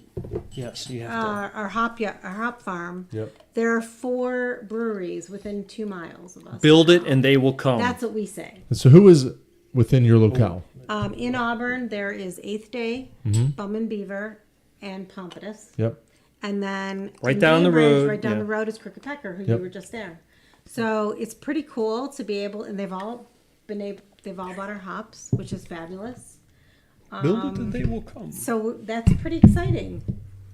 Yes, you have our hop farm, Yep. there are 4 breweries within 2 miles of us. to build it, and they will come. That's what we say. And so who is within your locale? In Auburn, there is 8th Day, Bum and Beaver, and Pompatus. Yep. And then Right in down the Bainbridge, road, right down yeah. the road is Crooked Pecker, who Yep. you were just there. So it's pretty cool to be able, and they've all bought our hops, which is fabulous. Build it, and they will come. So that's pretty exciting.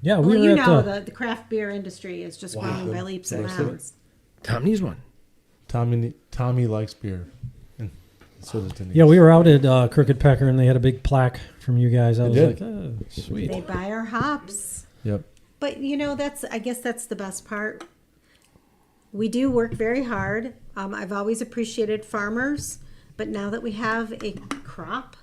yeah, Well, we you were know, at the craft beer industry is just growing by leaps and bounds. Tom needs one. Tommy likes beer. And so does Denise. yeah, we were out at Crooked Pecker, and they had a big plaque from you guys. I was did. like, oh, sweet. They buy our hops. Yep. But I guess that's the best part. We do work very hard. I've always appreciated farmers, but now that we have a crop,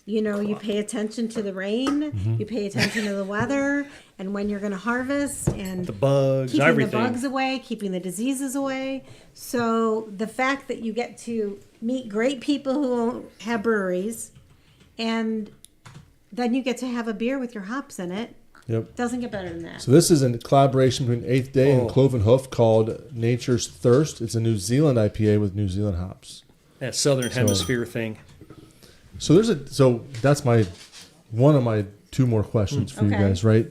you pay attention to the rain, you pay attention to the weather, and when you're going to harvest, and The bugs, keeping everything. the bugs away, keeping the diseases away. So the fact that you get to meet great people who have breweries, and then you get to have a beer with your hops in it, Yep. doesn't get better than that. So this is a collaboration between 8th Day and Oh. Cloven Hoof called Nature's Thirst. It's a New Zealand IPA with New Zealand hops. That Southern Hemisphere thing. So that's one of my 2 more questions for you Okay. guys, right?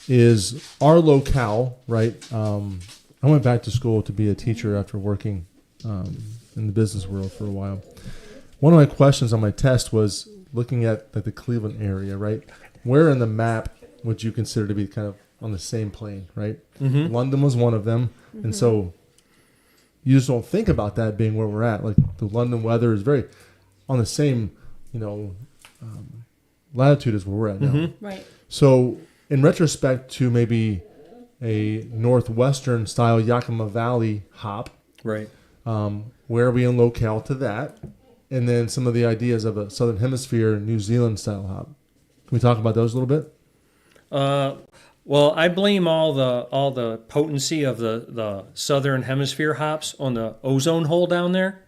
Is our locale, right? I went back to school to be a teacher after working in the business world for a while. One of my questions on my test was looking at the Cleveland area, right? Where in the map would you consider to be kind of on the same plane, right? Mm-hmm. London was one of them, and so you just don't think about that being where we're at. Like the London weather is very on the same, latitude as where we're at now. Mm-hmm. Right. So, in retrospect to maybe a northwestern style Yakima Valley hop, Right. where are we in locale to that? And then some of the ideas of a Southern Hemisphere New Zealand style hop. Can we talk about those a little bit? Well, I blame all the potency of the Southern Hemisphere hops on the ozone hole down there.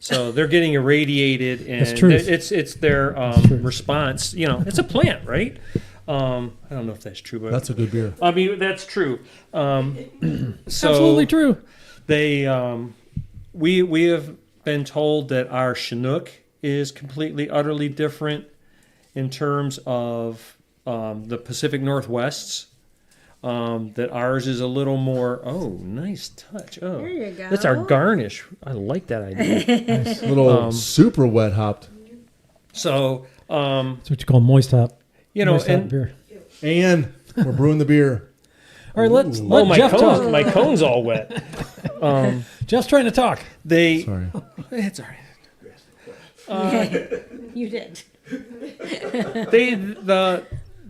So they're getting irradiated, and That's truth. it's their truth. response. You know, it's a plant, right? I don't know if that's true, but That's a good beer. I mean that's true. So Absolutely true. They we have been told that our Chinook is completely, utterly different in terms of the Pacific Northwest's. That ours is a little more. Oh, nice touch. Oh, There you go. That's our garnish. I like that idea. A little super wet hopped. So, That's what you call moist hop. you know, Moist hop and beer. And we're brewing the beer. All right, let my Jeff cone's, talk. my cone's all wet. Jeff's trying to talk. They. Sorry. It's all right. You did.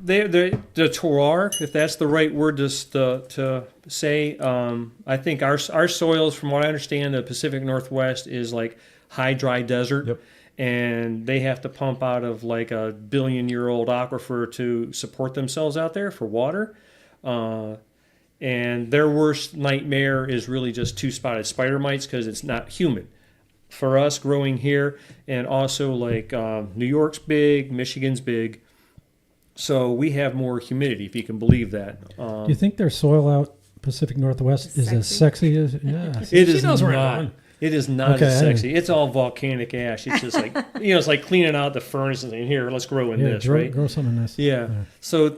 The terroir, if that's the right word to say, I think our soils, from what I understand, the Pacific Northwest is like high dry desert, Yep. and they have to pump out of like a billion-year-old aquifer to support themselves out there for water. And their worst nightmare is really just two-spotted spider mites because it's not humid. For us growing here, and also like New York's big, Michigan's big. So we have more humidity, if you can believe that. Do you think their soil out Pacific Northwest is as sexy as? Yeah, It she is knows where I'm not. going. It is not Okay, as I sexy. It's all volcanic ash. It's just like it's like cleaning out the furnace and saying, "Here, let's grow in Yeah, this." Right? grow some in this. Yeah. So,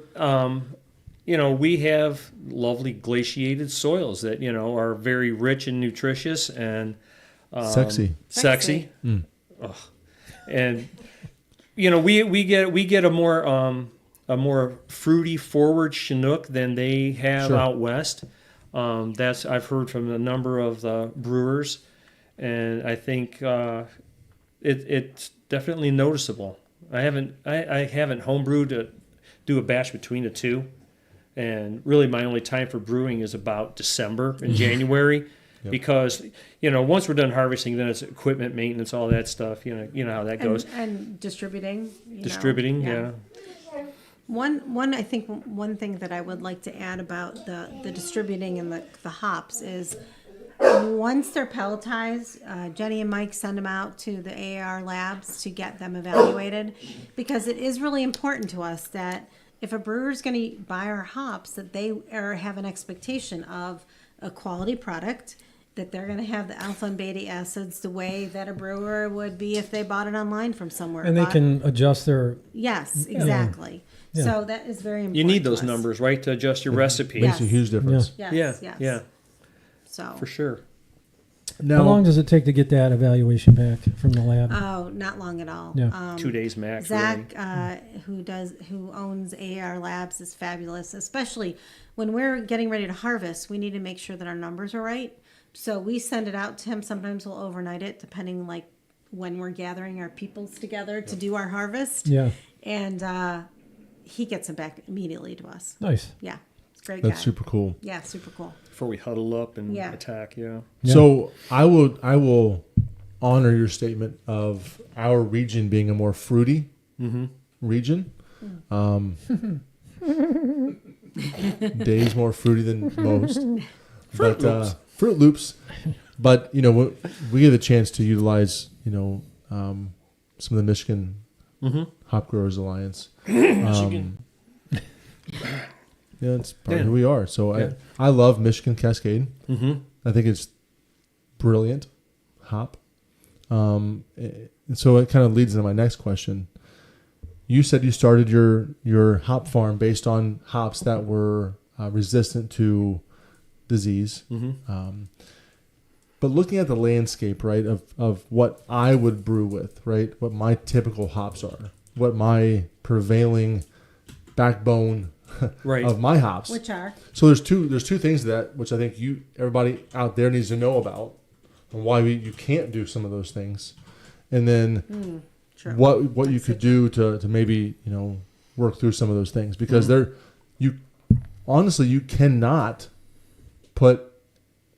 we have lovely glaciated soils that are very rich and nutritious and Sexy. sexy. Ugh. And we get a more fruity forward Chinook than they have Sure. out west. That's I've heard from a number of the brewers, and I think it's definitely noticeable. I haven't homebrewed to do a batch between the two, and really my only time for brewing is about December and January. Yep. Because once we're done harvesting, then it's equipment maintenance, all that stuff. You know how that goes. And distributing. Distributing, yeah. I think one thing that I would like to add about the distributing and the hops is once they're pelletized, Jenny and Mike send them out to the AAR labs to get them evaluated, because it is really important to us that if a brewer is going to buy our hops, that they have an expectation of a quality product, that they're going to have the alpha and beta acids the way that a brewer would be if they bought it online from somewhere. And they can adjust their. Yes, exactly. Yeah. So that is very important. You need to those us. numbers, right, to adjust your recipe. Makes a huge difference. Yes, yes. Yeah, So for sure. Now, How long does it take to get that evaluation back from the lab? Oh, not long at all. Yeah. 2 days max. Zach, really. who owns AR Labs, is fabulous. Especially when we're getting ready to harvest, we need to make sure that our numbers are right. So we send it out to him. Sometimes we'll overnight it, depending like when we're gathering our peoples together to do our harvest. Yeah. And he gets them back immediately to us. Nice. Yeah, it's a great. that's guy. super cool. Yeah, super cool. Before we huddle up and Yeah. attack, yeah. So I will honor your statement of our region being a more fruity region. Dave's more fruity than most. Fruit Loops. But we get a chance to utilize some of the Michigan Hop Growers Alliance. Yeah, it's part of who we are. So I love Michigan Cascade. I think it's brilliant hop. And so it kind of leads into my next question. You said you started your hop farm based on hops that were resistant to disease. But looking at the landscape, right, of what I would brew with, right, what my typical hops are, what my prevailing backbone Right. of my hops. Which are So there's two things to that which I think everybody out there needs to know about, and why you can't do some of those things, and then true. what you could do to maybe work through some of those things, because you cannot put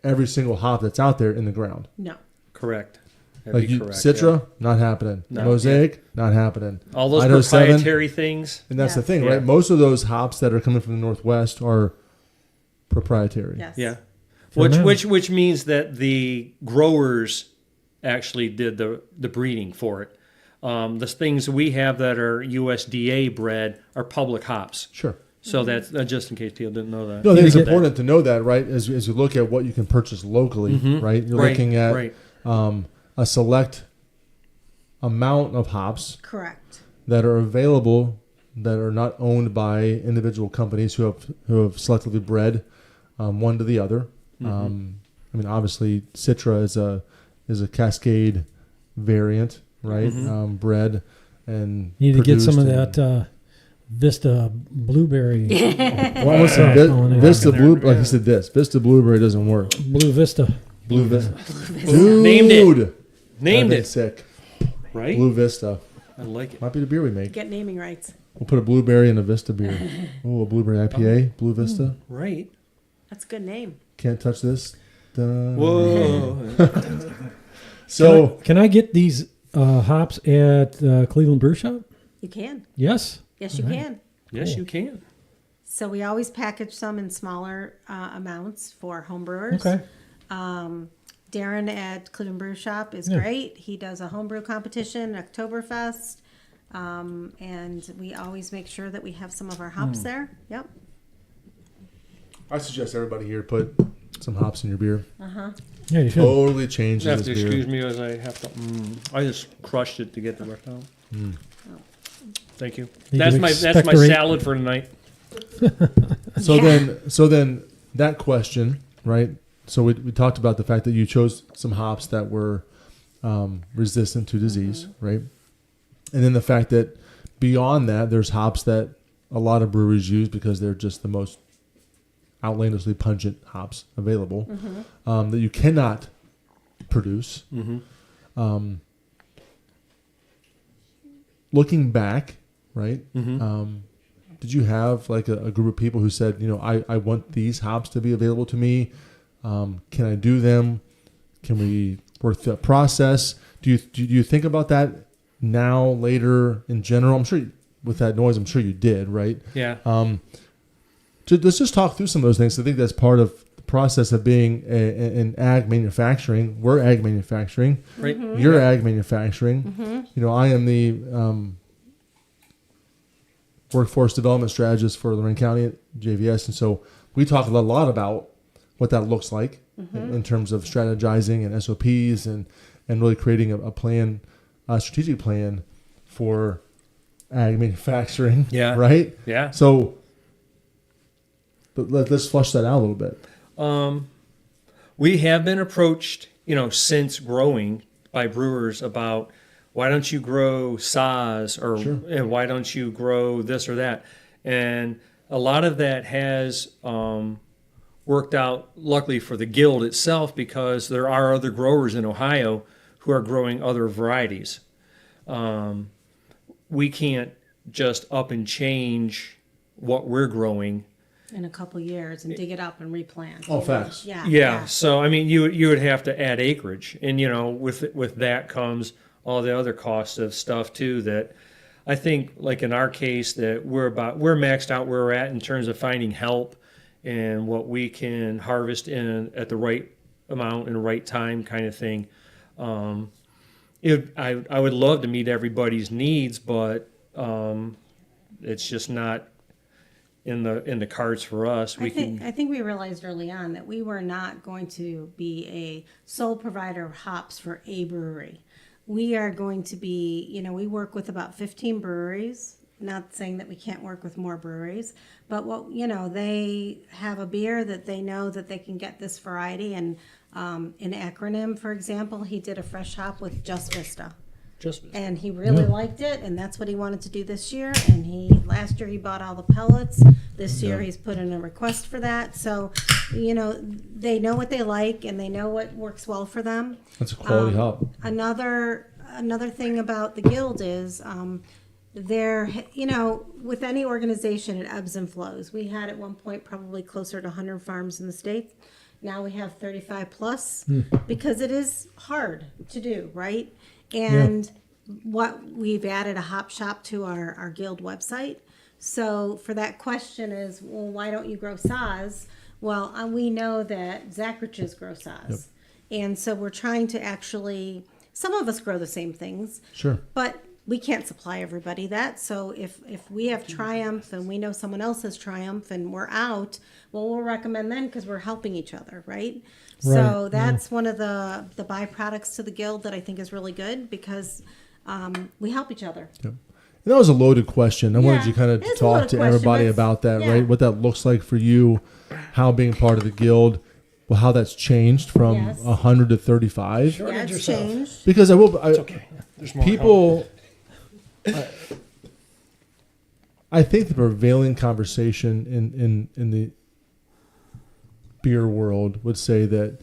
every single hop that's out there in the ground. no. Correct. That'd be correct, Citra, yeah. not happening. No. Mosaic, not happening. All those Idaho 7, proprietary things. and that's the Yes. thing, Yeah. right? Most of those hops that are coming from the Northwest are proprietary. Yes. Yeah. For now. Which means that the growers actually did the breeding for it. The things we have that are USDA bred are public hops. Sure. So that's just in case people didn't know that. No, I think it's important to know that, right? As you look at what you can purchase locally, right? You're looking at a select amount of hops. Correct. That are available, that are not owned by individual companies who have selectively bred one to the other. I mean, obviously, Citra is a Cascade variant, right? Bred and you need to get some of that Vista blueberry. Well, listen, Vista blue, like you said, Vista blueberry doesn't work. Blue Vista. Blue Vista. Dude, Named it. Sick. Right? Blue Vista. I like it. Might be the beer we make. Get naming rights. We'll put a blueberry in a Vista beer. Oh, a blueberry IPA, Blue Vista. Right. That's a good name. Can't touch this. Dun. Whoa. So can I get these hops at Cleveland Brew Shop? You can. Yes. Yes, you can. Yes, you can. So we always package some in smaller amounts for home brewers. Okay. Darren at Cleveland Brew Shop is great. He does a homebrew competition, Oktoberfest, and we always make sure that we have some of our hops there. Yep. I suggest everybody here put some hops in your beer. Yeah, you should. Totally changes You have this to beer. excuse me as I have to. I just crushed it to get the rest out. Thank you. You That's can my expectorate. salad for tonight. So then that question, right? So we talked about the fact that you chose some hops that were resistant to disease, right? And then the fact that beyond that, there's hops that a lot of breweries use because they're just the most outlandishly pungent hops available that you cannot produce. Looking back, right? Did you have like a group of people who said, I want these hops to be available to me? Can I do them? Can we work through that process? Do you think about that now, later, in general? I'm sure with that noise, I'm sure you did, right? Yeah. Let's just talk through some of those things. I think that's part of the process of being in ag manufacturing. We're ag manufacturing. Right. You're ag manufacturing. I am the workforce development strategist for Lorraine County at JVS. And so we talk a lot about what that looks like in terms of strategizing and SOPs and really creating a plan, a strategic plan for ag manufacturing. Yeah. Right? Yeah. So but let's flush that out a little bit. We have been approached, since growing by brewers about why don't you grow Saaz or and why don't you grow this or that? And a lot of that has worked out, luckily for the guild itself, because there are other growers in Ohio who are growing other varieties. We can't just up and change what we're growing In a couple years and dig it up and replant. Oh, facts. Yeah. So I mean, you would have to add acreage, and with that comes all the other costs of stuff too. That I think, like in our case, that we're maxed out where we're at in terms of finding help and what we can harvest in at the right amount and the right time, kind of thing. I would love to meet everybody's needs, but it's just not in the cards for us. I think we realized early on that we were not going to be a sole provider of hops for a brewery. We are going to be, we work with about 15 breweries. Not saying that we can't work with more breweries, but they have a beer that they know that they can get this variety. And in Acronym, for example, he did a fresh hop with Just Vista. And he really liked it, and that's what he wanted to do this year. And last year he bought all the pellets. This year he's put in a request for that. So, they know what they like and they know what works well for them. That's a quality hop. Another thing about the guild is with any organization, it ebbs and flows. We had at one point probably closer to 100 farms in the state. Now we have 35 plus because it is hard to do, right? And what we've added a hop shop to our guild website. So for that question is, well, why don't you grow Saaz? Well, we know that Zachriches grow Saaz. And so we're trying to actually some of us grow the same things, Sure. but we can't supply everybody that. So if we have Triumph and we know someone else has Triumph and we're out, well, we'll recommend them because we're helping each other, right? So Right, that's one of the byproducts to the guild that I think is really good because we help each other. Yep. And that was a loaded question. I wanted Yeah, you kind of it is a talk loaded to question, everybody but about that, yeah. right? What that looks like for you, how being part of the guild, well, how that's changed from Yes. 100 to 35. Yeah, it's changed. Because It's okay. There's more. people, I think the prevailing conversation in the beer world would say that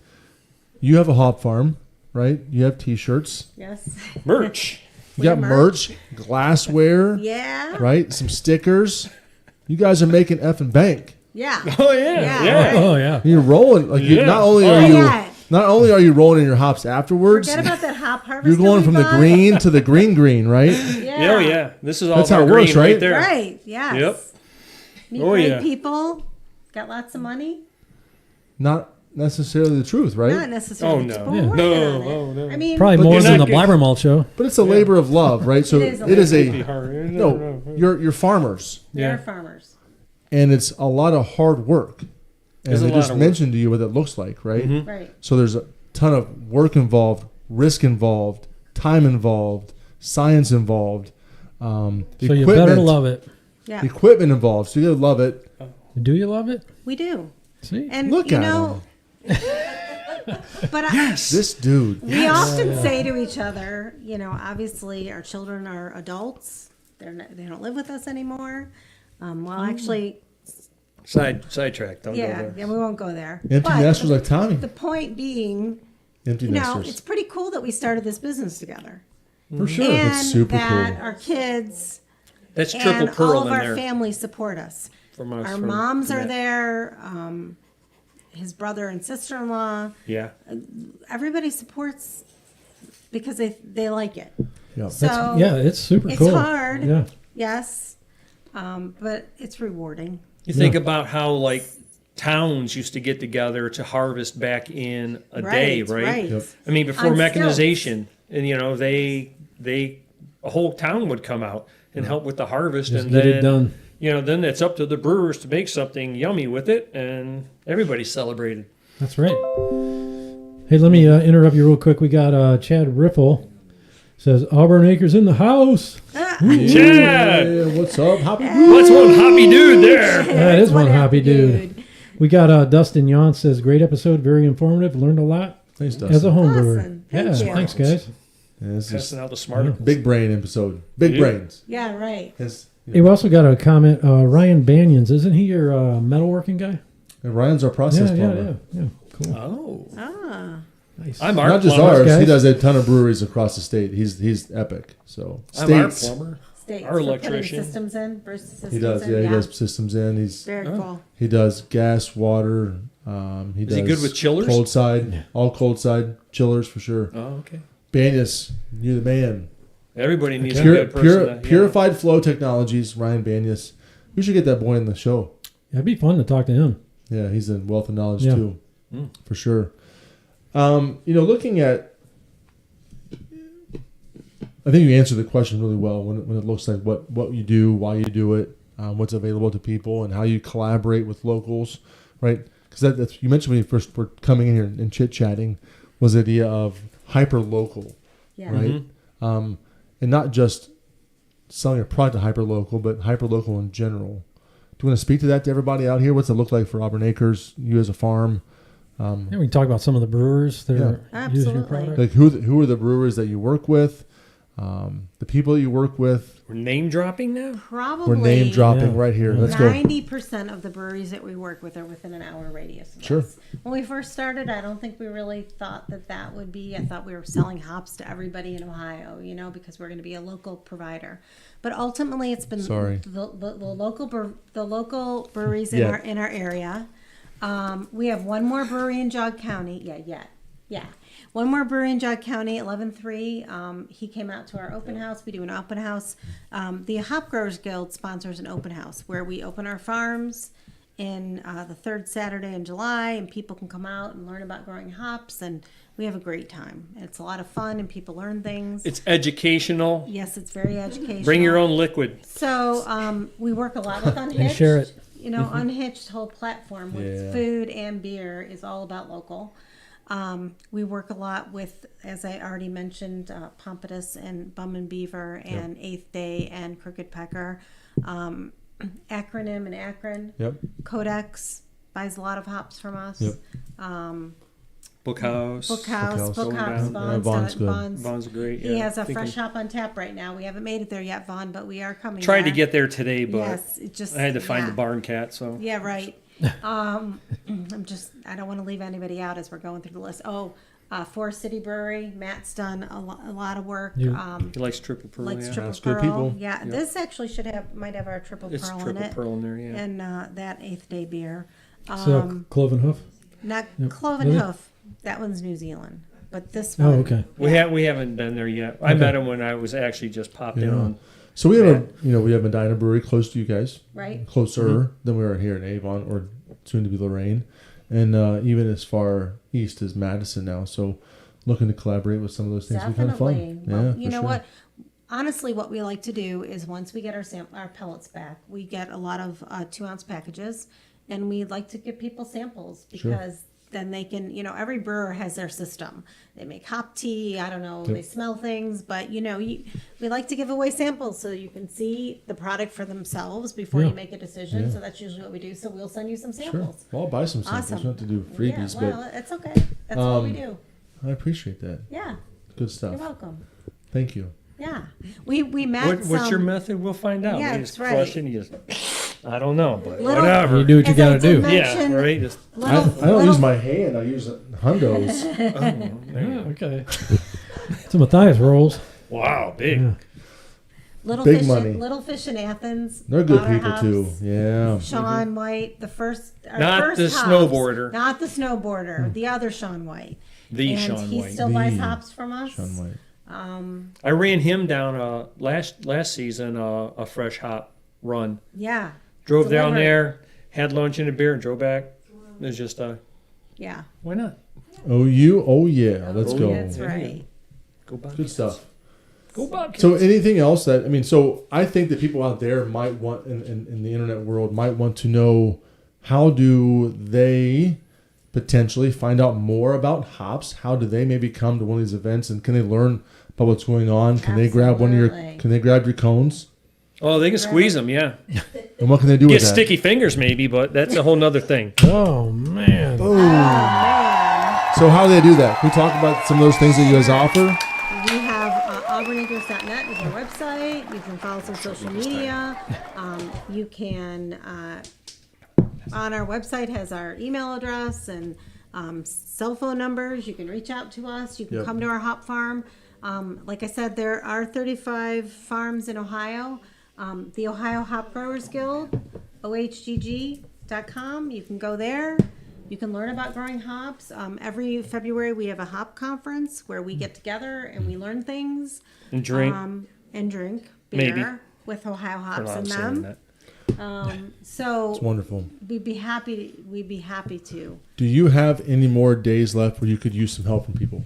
you have a hop farm, right? You have T-shirts, Yes. Merch. you got have merch, glassware, Yeah. right? Some stickers. You guys are making effing bank. Yeah. Oh yeah. Yeah. Yeah. Right. Oh yeah. You're rolling like you Yeah. not only Oh, are you yeah. not only are you rolling in your hops afterwards, Forget about that hop harvest. you're going that from we the bought. green to the green, right? Yeah. Oh yeah. This is all That's how about it works, green right? there. Right. Yes. Yep. Meet Oh, great yeah. people. Got lots of money. Not necessarily the truth, right? Not necessarily. Oh, no. but we're Yeah. working No, on it. oh, no. I mean, Probably But more you're than the not getting- BlabberMalt Show. But it's a labor of love, right? So It is a it is labor Be a hard. no. You're farmers, they're Yeah. farmers. and it's a lot of hard work. And It's a I lot just of work. mentioned to you what that looks like, right? Mhm. Right. So there's a ton of work involved, risk involved, time involved, science involved, So you better love it. Yeah. equipment involved. So you gotta love it. Do you love it? We do. See? And Look you at know, but This dude. we often say to each other, you know, obviously our children are adults. They don't live with us anymore. Well, actually, Sidetrack. Don't go yeah, there. we won't go there. Empty But nesters like Tommy. the point being, Empty you know, nesters. it's pretty cool that we started this business together. For sure. And It's super that cool. our kids That's triple and pearl all of in our there. families support us. From us, Our from moms are Matt. there. His brother and sister-in-law. Yeah. Everybody supports because they like it. Yeah. So Yeah, it's super it's cool. hard. Yeah. Yes, but it's rewarding. You think about how like towns used to get together to harvest back in a day, right? Right. Yep. I mean, before On mechanization, and you know, they a whole town would come out and help with the harvest, Just and get then it done. you know, then it's up to the brewers to make something yummy with it, and everybody celebrated. That's right. Hey, let me interrupt you real quick. We got Chad Riffle says Auburn Acres in the house. Chad, Yeah, what's up? Happy what's one hoppy dude there? That is one happy dude. We got Dustin Yon says great episode, very informative, learned a lot Thanks, as a Dustin. home brewer. Awesome. Yeah, Thank you. thanks guys. Yeah, this is Testing out the smart. big brain episode. Big Yeah. brains. Yeah, right. Yes. Hey, we also got a comment. Ryan Banyans, isn't he your metalworking guy? And Ryan's our process plumber. Yeah. Cool. Oh, Ah, Nice. I'm our Not just plumber. ours. He guys. does a ton of breweries across the state. He's epic. So I'm our states. plumber. states. Our for putting electrician. systems in, burst systems He does. in. Yeah, he does systems in. Very cool. He does gas, water. He Is does he good with chillers? Cold side, all cold side chillers for sure. Oh, okay. Banyas, you're the man. Everybody needs a Pure, good person. to- Purified Flow Technologies, Ryan Banyas. We should get that boy in the show. It'd be fun to talk to him. Yeah, he's a wealth of knowledge Yeah. too, Mm. for sure. Looking at, I think you answered the question really well when it looks like what you do, why you do it, what's available to people, and how you collaborate with locals, right? Because that's you mentioned when you first were coming in here and chit chatting was the idea of hyper local, Yeah. right? And not just selling a product to hyper local, but hyper local in general. Do you want to speak to that to everybody out here? What's it look like for Auburn Acres? You as a farm. Yeah, we can talk about some of the brewers that are using your Absolutely. product. Like who are the brewers that you work with? The people you work with. We're name dropping now. Probably. We're name dropping Yeah. right here. Let's go. 90% of the breweries that we work with are within an hour radius of Sure. us. When we first started, I don't think we really thought that would be. I thought we were selling hops to everybody in Ohio, because we're going to be a local provider. But ultimately, it's been Sorry. the local breweries Yeah. in our area. We have one more brewery in Jog County. Yeah. One more brewery in Jog County, 11-3. He came out to our open house. We do an open house. The Hop Growers Guild sponsors an open house where we open our farms in the third Saturday in July, and people can come out and learn about growing hops, and we have a great time. It's a lot of fun, and people learn things. It's educational. Yes, it's very educational. Bring your own liquid. So we work a lot with Unhitched. share it. You know, Unhitched whole platform with Yeah. food and beer is all about local. We work a lot with, as I already mentioned, Pompatus and Bum and Beaver and Eighth Day and Crooked Pecker. Acronym in Akron. Yep. Codex buys a lot of hops from us. Yep. Bookhouse. Bookhouse, Yeah, Vaughn's good. Vaughn's great. He yeah. has a Thinking- fresh hop on tap right now. We haven't made it there yet, Vaughn, but we are coming. Tried to there. get there today, but Yes, it just I had to find yeah. the barn cat. So Yeah, right. I don't want to leave anybody out as we're going through the list. Forest City Brewery. Matt's done a lot of work. You- he likes triple pearl. Likes Yeah. triple That's good pearl. people. Yeah, this actually might have our triple It's pearl in triple it, pearl in there. Yeah. and that Eighth Day beer. So Cloven Hoof. Not Yep. Cloven Really? Hoof. That one's New Zealand, but this Oh, one. okay. We haven't been there yet. I Okay. met him when I was actually just popped in Yeah. on. So we have we have Medina Brewery close to you guys, Right. closer than we are here in Avon or soon to be Lorraine, and even as far east as Madison now. So looking to collaborate with some of those things would be kind of Definitely. fun. Well, Yeah, you for know sure. what? Honestly, what we like to do is once we get our pellets back, we get a lot of 2-ounce packages, and we like to give people samples because then they can, every brewer has their system. They make hop tea, I don't know, they smell things, but we like to give away samples so you can see the product for themselves before Yeah. you make a decision. Yeah. So that's usually what we do. So we'll send you some Sure. samples. Well, I'll buy some samples. Awesome. We don't have to do freebies, Yeah, well, it's okay. That's what we do. but I appreciate that. Yeah, Good stuff. you're welcome. Thank you. Yeah, we met. What's your some- method? We'll find out. Yeah, You that's just right. crush it and you just, I don't know, but Little- whatever. You do what you As I got to did do. mention- Yeah, right. Just, I don't use my hand. I use hundos. Yeah, okay. So Matthias rolls. wow, big. Yeah. Big money. Little Fish in Athens. They're good bought our people hops. too. Yeah. Sean White, our Not first the hops. snowboarder. Not the snowboarder. The other Sean White. The and Sean he White. still buys The hops from us. Sean White. I ran him down last season a fresh hop run. Yeah. Drove down Delivered. there, had lunch and a beer, and drove back. It was just Yeah. why not? Oh, you? Oh, yeah. Let's go. That's right. Go Bobcats. Good stuff. Go Bobcats. So anything else so I think that people out there might want, in the internet world, might want to know how do they potentially find out more about hops? How do they maybe come to one of these events, and can they learn about what's going on? Can they grab Absolutely. can they grab your cones? Oh, they can squeeze them, yeah. And what can they do Get with that? sticky fingers maybe, but that's a whole nother thing. Oh, man. Oh, man. So how do they do that? Can we talk about some of those things that you guys offer? We have auburnacres.net is our website. You can follow us on social media. You can, on our website has our email address and cell phone numbers. You can reach out to us. You can Yep. come to our hop farm. Like I said, there are 35 farms in Ohio. The Ohio Hop Growers Guild, ohgg.com. You can go there. You can learn about growing hops. Every February we have a hop conference where we get together and we learn things. And drink. And drink beer Maybe. with Ohio I'm hops not in saying them. that. So It's wonderful. we'd be happy to. Do you have any more days left where you could use some help from people?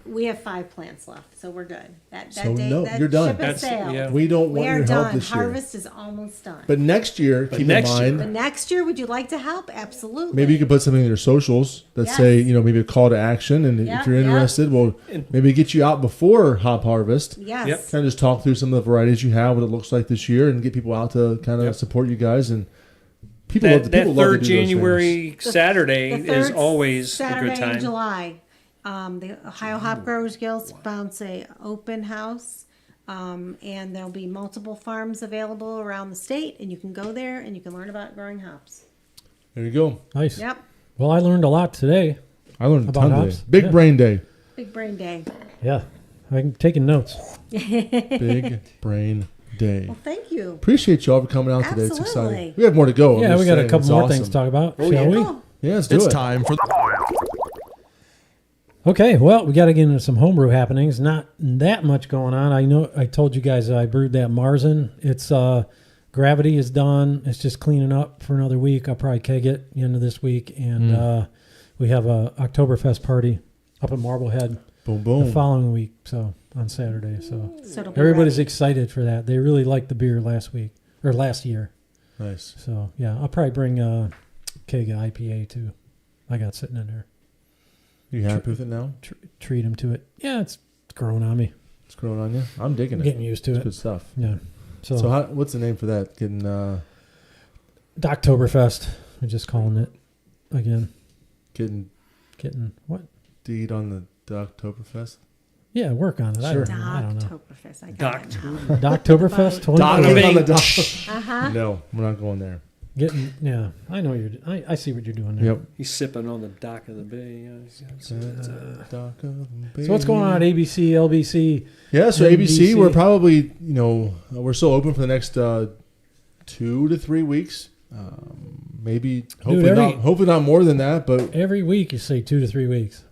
We have 5 plants left, so we're good. That So day, no, that you're done. ship has That's- sailed. yeah. We don't We want are your help done. this year. Harvest is almost done. But next year, keep next in year- mind, But next year, would you like to help? Absolutely. maybe you could put something in your socials that Yes. say, maybe a call to action. And Yep, if you're yep. interested, we'll maybe get you out before hop harvest. Yes. Yep. Kind of just talk through some of the varieties you have, what it looks like this year, and get people out to kind of Yep. support you guys. And people love That people love to third do those January The Saturday The is third always Saturday a good time. in July. The Ohio Hop Growers Guild sponsors a open house, and there'll be multiple farms available around the state, and you can go there and you can learn about growing hops. things. There you go. Nice. Yep, Well, I learned a lot today. I learned a About ton hops? today. Big Yeah. brain day. big brain day. Yeah. I'm taking notes. Big brain day. Well, thank you. Appreciate y'all for coming out today. It's Absolutely. exciting. We have more to go. I'm Yeah, just we got a saying, couple it's more awesome. things to talk about. Oh, shall yeah. we? Cool. Yeah, let's do It's it. time for Okay, well, we got to get into some homebrew happenings. Not that much going on. I know I told you guys I brewed that Marzen. It's Gravity is done. It's just cleaning up for another week. I'll probably keg it the end of this week. And we have a Oktoberfest party up at Marblehead Boom, boom. the following week, so on Saturday. So it'll be everybody's ready. excited for that. They really liked the beer last year. Nice. So, yeah, I'll probably bring a keg of IPA, too. I got sitting in there. You happy with it now? Treat him to it. Yeah, it's growing on me. It's growing on you? I'm digging it. Getting used to It's it. good stuff. Yeah. So what's the name for that? Getting Oktoberfest. We're just calling it again. getting Getting what? to eat on the Oktoberfest? Yeah, work on it. Sure. I don't know. Oktoberfest. I got it now. Oktoberfest. Dock 2020. on the dock. Uh-huh. No, we're not going there. Yeah, I know I see what you're doing there. Yep. He's sipping on the dock of the bay. Dock of the So what's going on at ABC, LBC? Yeah, so NBC? ABC, we're probably, we're still open for the next 2 to 3 weeks. Maybe, hopefully not more than that, but Every week you say 2 to 3 weeks.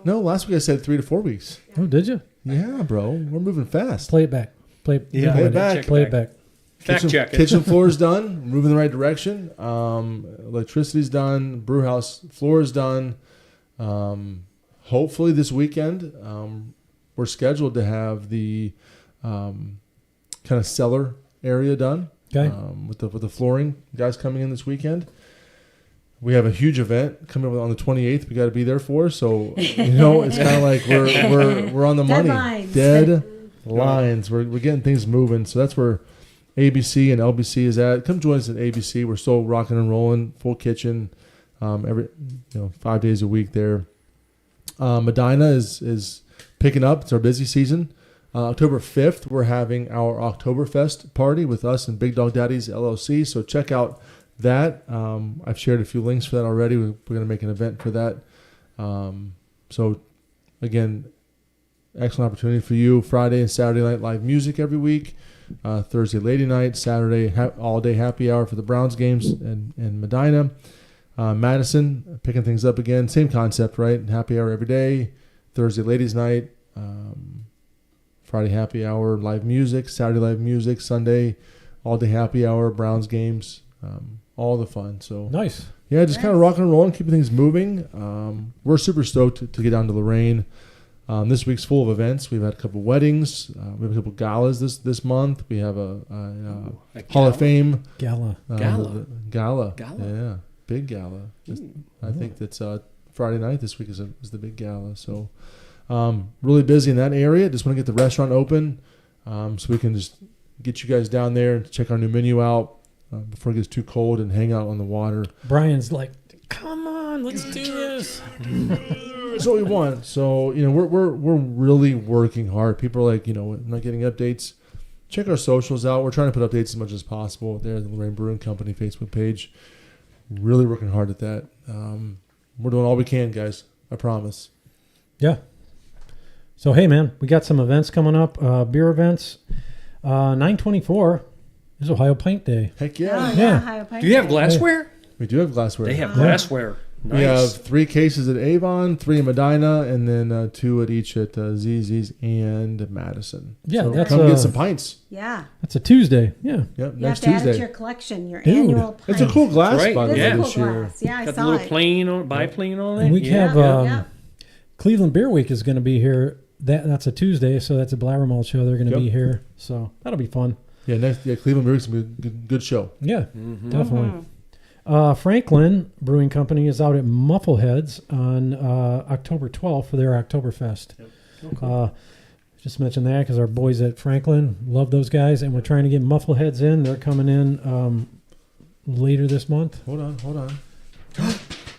no, last week I said 3 to 4 weeks. Oh, did you? Yeah, bro, we're moving fast. Play it back. Play it back. Play it back. Fact check it. Kitchen floor is done, moving in the right direction. Electricity's done, brew house floor is done. Hopefully this weekend, we're scheduled to have the kind of cellar area done. Okay. With the flooring guys coming in this weekend. We have a huge event coming up on the 28th. We got to be there for. So it's kind of like we're on the money. Deadlines. Deadlines. We're getting things moving. So that's where ABC and LBC is at. Come join us at ABC. We're still rocking and rolling, full kitchen, every 5 days a week there. Medina is picking up. It's our busy season. October 5th, we're having our Oktoberfest party with us and Big Dog Daddies LLC. So check out that. I've shared a few links for that already. We're going to make an event for that. So again, excellent opportunity for you. Friday and Saturday night live music every week. Thursday lady night. Saturday all day happy hour for the Browns games and Medina. Madison picking things up again. Same concept, right? Happy hour every day. Thursday ladies night. Friday happy hour, live music. Saturday live music. Sunday all day happy hour, Browns games, all the fun. So Nice. yeah, just kind of rocking and rolling, keeping things moving. We're super stoked to get down to Lorraine. This week's full of events. We've had a couple weddings. We have a couple galas this month. We have a Hall of Fame Gala. Gala. Yeah, big gala. I think that's Friday night this week is the big gala. So really busy in that area. Just want to get the restaurant open so we can just get you guys down there and check our new menu out before it gets too cold and hang out on the water. Brian's like, come on, let's do this. That's what we want. So we're really working hard. People are like, not getting updates. Check our socials out. We're trying to put updates as much as possible there. The Lorraine Brewing Company Facebook page. Really working hard at that. We're doing all we can, guys. I promise. Yeah. So, hey, man, we got some events coming up, beer events. 9/24 is Ohio Pint Day. Heck Oh, yeah. Yeah. Ohio Pint Do you have Day. glassware? We do have glassware. They have glassware. Nice. We have 3 cases at Avon, 3 in Medina, and then 2 at each at ZZ's and Madison. Yeah, so that's come get some pints. Yeah. That's a Tuesday. Yeah. Yep, You have next to add it to Tuesday. your collection, your Dude, annual pint. It's a cool glass, Right, by the It way, is a this cool year. glass. Yeah, I Got the saw little it. biplane on it. And we yeah. have Cleveland Beer Week is going to be here. That's a Tuesday, so that's a BlabberMalt Show. They're going to be here. So that'll be fun. Yeah, Cleveland Brewing's going to be a good show. Yeah, definitely. Franklin Brewing Company is out at Muffleheads on October 12th for their Oktoberfest. Just mention that because our boys at Franklin love those guys, and we're trying to get Muffleheads in. They're coming in later this month. Hold on.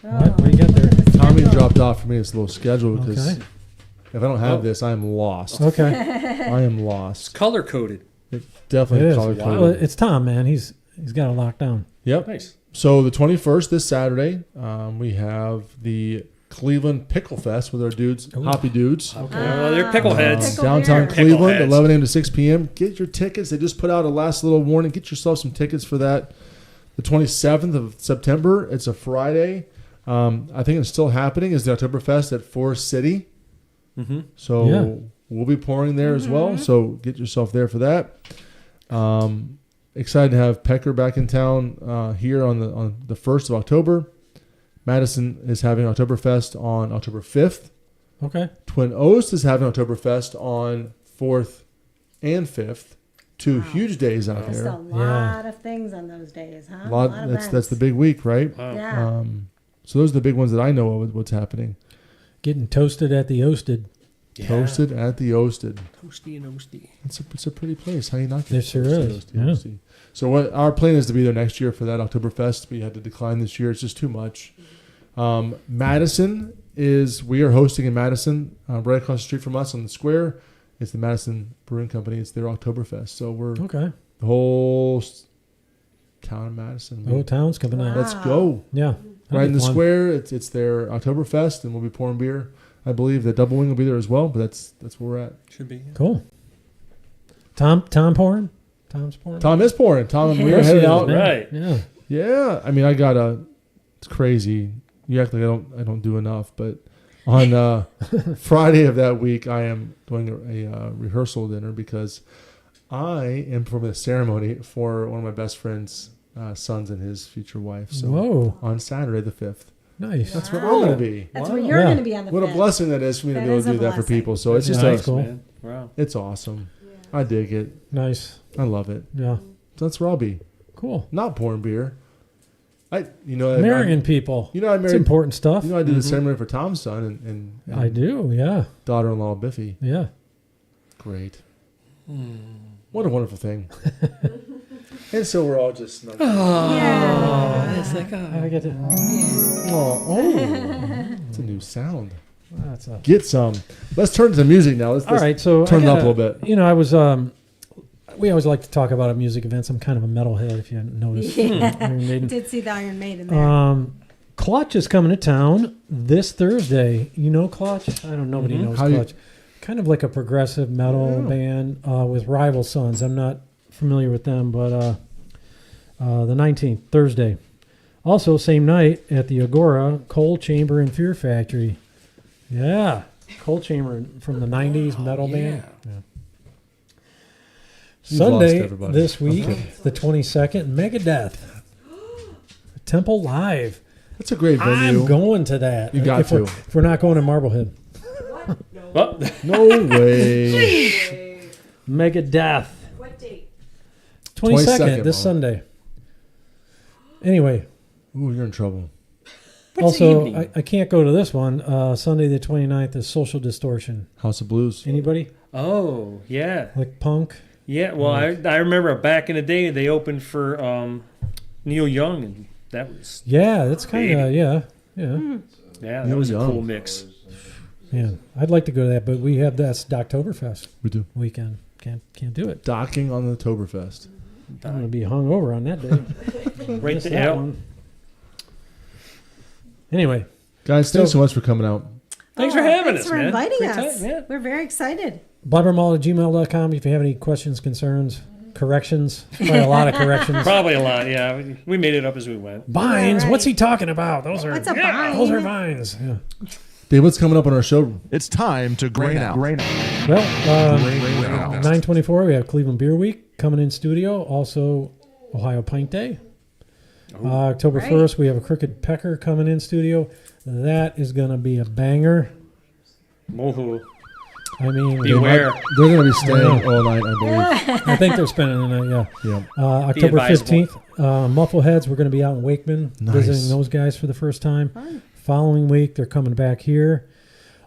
What do you got there? Tommy dropped off for me this little schedule because Okay. if I don't have this, I am lost. Okay. I am lost. Color coded. Definitely It is. color Well, coded. it's Tom, man. He's got it locked down. Yep. Nice. So the 21st, this Saturday, we have the Cleveland Pickle Fest with our dudes, Hoppy Dudes. They're pickle heads. Pickle Downtown beer. Cleveland, Pickleheads. 11 a.m. to 6 p.m. Get your tickets. They just put out a last little warning. Get yourself some tickets for that. The 27th of September, it's a Friday. I think it's still happening, is the Oktoberfest at Forest City. Mm-hmm. So Yeah. we'll be pouring there as well. So get yourself there for that. excited to have Pecker back in town here on the 1st of October. Madison is having Oktoberfest on October 5th. Okay. Twin Oast is having Oktoberfest on 4th and 5th. Two huge days out There's there. a lot of things on those days, huh? A lot of that's the big week, right? Wow. Yeah. So those are the big ones that I know of what's happening. Getting toasted at the Oasted. Yeah. Toasted at the Oasted. Toasty and oasty. It's a pretty place. How you not get There sure toasted, is, toasty, yeah. toasty. So what our plan is to be there next year for that Oktoberfest. We had to decline this year. It's just too much. Madison we are hosting in Madison, right across the street from us on the square. It's the Madison Brewing Company. It's their Oktoberfest. So we're Okay. the whole town of Madison. The whole town's coming out. Let's go. Yeah. Right in the fun. square. It's their Oktoberfest, and we'll be pouring beer. I believe the Double Wing will be there as well, but that's where we're at. Should be. Cool. Tom pouring? Tom's pouring? Tom is pouring. Tom and we are Yes, headed he is, out. man. Right. Yeah. Yeah, I mean, it's crazy. You act like I don't do enough, but on Friday of that week, I am doing a rehearsal dinner because I am performing a ceremony for one of my best friend's sons and his future wife. So Whoa. on Saturday the 5th, Nice. that's where I'm going to be. That's Wow. where you're Yeah. going to be on the What a 5th. blessing that is for me to That be able is to a do that for blessing. people. So it's just Nice. a, Cool. Man. Wow. it's awesome. I dig it. Nice. I love it. Yeah. So that's where I'll be. Cool. Not pouring beer. I Marrying people. I It's married. important stuff. I did the ceremony for Tom's son and I do. Yeah. daughter-in-law Biffy. Yeah. Great. What a wonderful thing. And so we're all just snug. Yeah. It's like, I get to. It's a new sound. That's a. Get some. Let's turn to the music now. Let's All right. So turn I it up a gotta- little bit. You know, I was. We always like to talk about at music events. I'm kind of a metalhead, if you hadn't noticed. Yeah. Iron Maiden. Did see the Iron Maiden there. Clutch is coming to town this Thursday. You know Clutch? I don't know. Nobody knows How do you- Clutch. Kind of like a progressive metal band with Rival Sons. I'm not familiar with them, but the 19th, Thursday. Also, same night at the Agora, Coal Chamber and Fear Factory. Yeah, Coal Chamber from the 90s metal band. Yeah. You've lost Sunday everybody. this week, Okay. the 22nd, Megadeth. Temple Live. That's a great venue. I'm going to that. You got if we're- to. If we're not going to Marblehead. well, No way. Megadeth. What date? 22nd, this Mama. Sunday. Anyway, Ooh, you're in trouble. what's the also, evening? I can't go to this one. Sunday the 29th is Social Distortion. House of Blues. Anybody? Oh, yeah. Like punk? Yeah, well, I remember back in the day they opened for Neil Young, and that was, Yeah, that's kind of, yeah. yeah, that Neil was a Young. cool mix. Yeah, I'd like to go to that, but we have that's Oktoberfest We do. weekend. Can't do it. Docking on the Oktoberfest. I'm going to be hungover on that day. Right Missed there. that one. Anyway, Guys, thanks so much for coming out. Thanks for having thanks us, for man. inviting Great us. time, yeah. We're very excited. blabbermalt@gmail.com if you have any questions, concerns, corrections. Probably a lot of corrections. Probably a lot, yeah. We made it up as we went. Vines. Yeah, What's right. he talking about? Those are What's a vine? those are vines. Yeah. Dave, what's coming up on our show? It's time to grain out. Well, Grain out. 9/24 we have Cleveland Beer Week coming in studio. Also, Ohio Pint Day. October Right. 1st we have a Crooked Pecker coming in studio. That is going to be a banger. Woohoo. I mean, Beware. They're going to be staying all night, I believe. I think they're spending the night. Yeah. Yeah. October advisable. 15th, Muffleheads. We're going to be out in Wakeman Nice. visiting those guys for the first time. Fun. Following week, they're coming back here.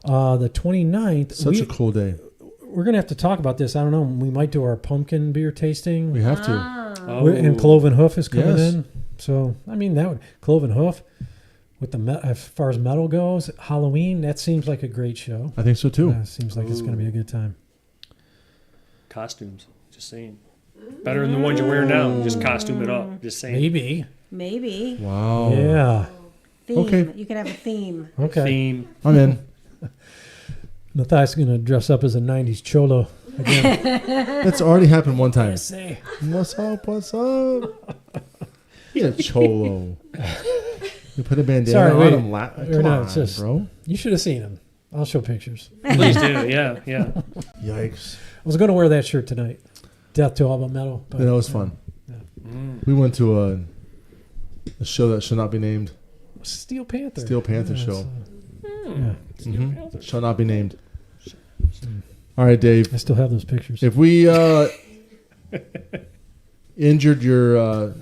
The 29th, Such a cool day. we're going to have to talk about this. I don't know. We might do our pumpkin beer tasting. We have to. Oh. And Cloven Hoof is coming Yes. in. So, I mean, that would Cloven Hoof, with as far as metal goes, Halloween, that seems like a great show. I think so too. Seems like it's going to be a good time. Costumes. Just saying. Better than the ones you're wearing now. Just costume it up. Just saying. Maybe. Maybe. Wow. Yeah. Theme. Okay. You could have a theme. Okay. Theme. I'm in. Matthias is going to dress up as a 90s cholo again. That's already happened one time. Say. What's up? What's up? He's a cholo. You put a bandana Sorry, on wait. him. Come no, on, it's just- bro. You should have seen him. I'll show pictures. Please do. Yeah, yeah. Yikes. I was going to wear that shirt tonight. Death to all but metal. But, That was fun. We went to a show that should not be named. Steel Panther. Steel Panther show. Yeah. Shall not be named. All right, Dave. I still have those pictures. If we injured your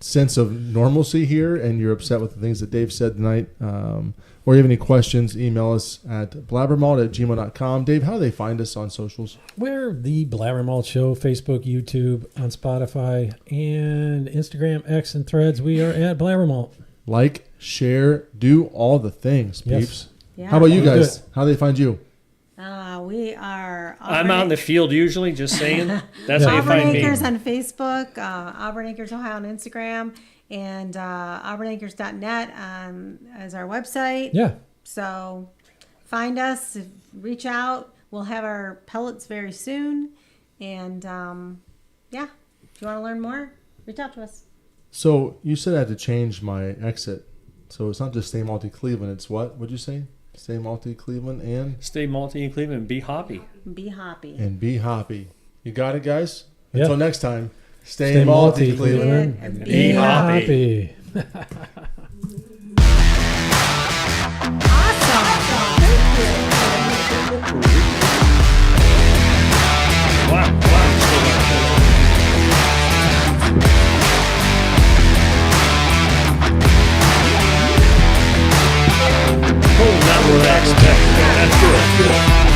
sense of normalcy here and you're upset with the things that Dave said tonight, or you have any questions, email us at blabbermalt@gmail.com. Dave, how do they find us on socials? We're the BlabberMalt Show, Facebook, YouTube, on Spotify, and Instagram, X, and Threads. We are at BlabberMalt. Like, share, do all the things, Yes. peeps. Yeah. How about you Let's do guys? How do they find you? We are. I'm out in the field usually, just saying. That's how you Auburn find Acres me. on Facebook, Auburn Acres Ohio on Instagram, and auburnacres.net as our website. Yeah. So find us, reach out. We'll have our pellets very soon. And yeah, if you want to learn more, reach out to us. So you said I had to change my exit. So it's not just Stay Malty Cleveland. It's what? What'd you say? Stay Malty Cleveland and Stay malty in Cleveland and be hoppy. Be happy. be hoppy. You got it, guys? Yeah. Until next time, stay, Stay malty, malty, Cleveland. And Be happy. Wow. Oh, not what I expected. That's good.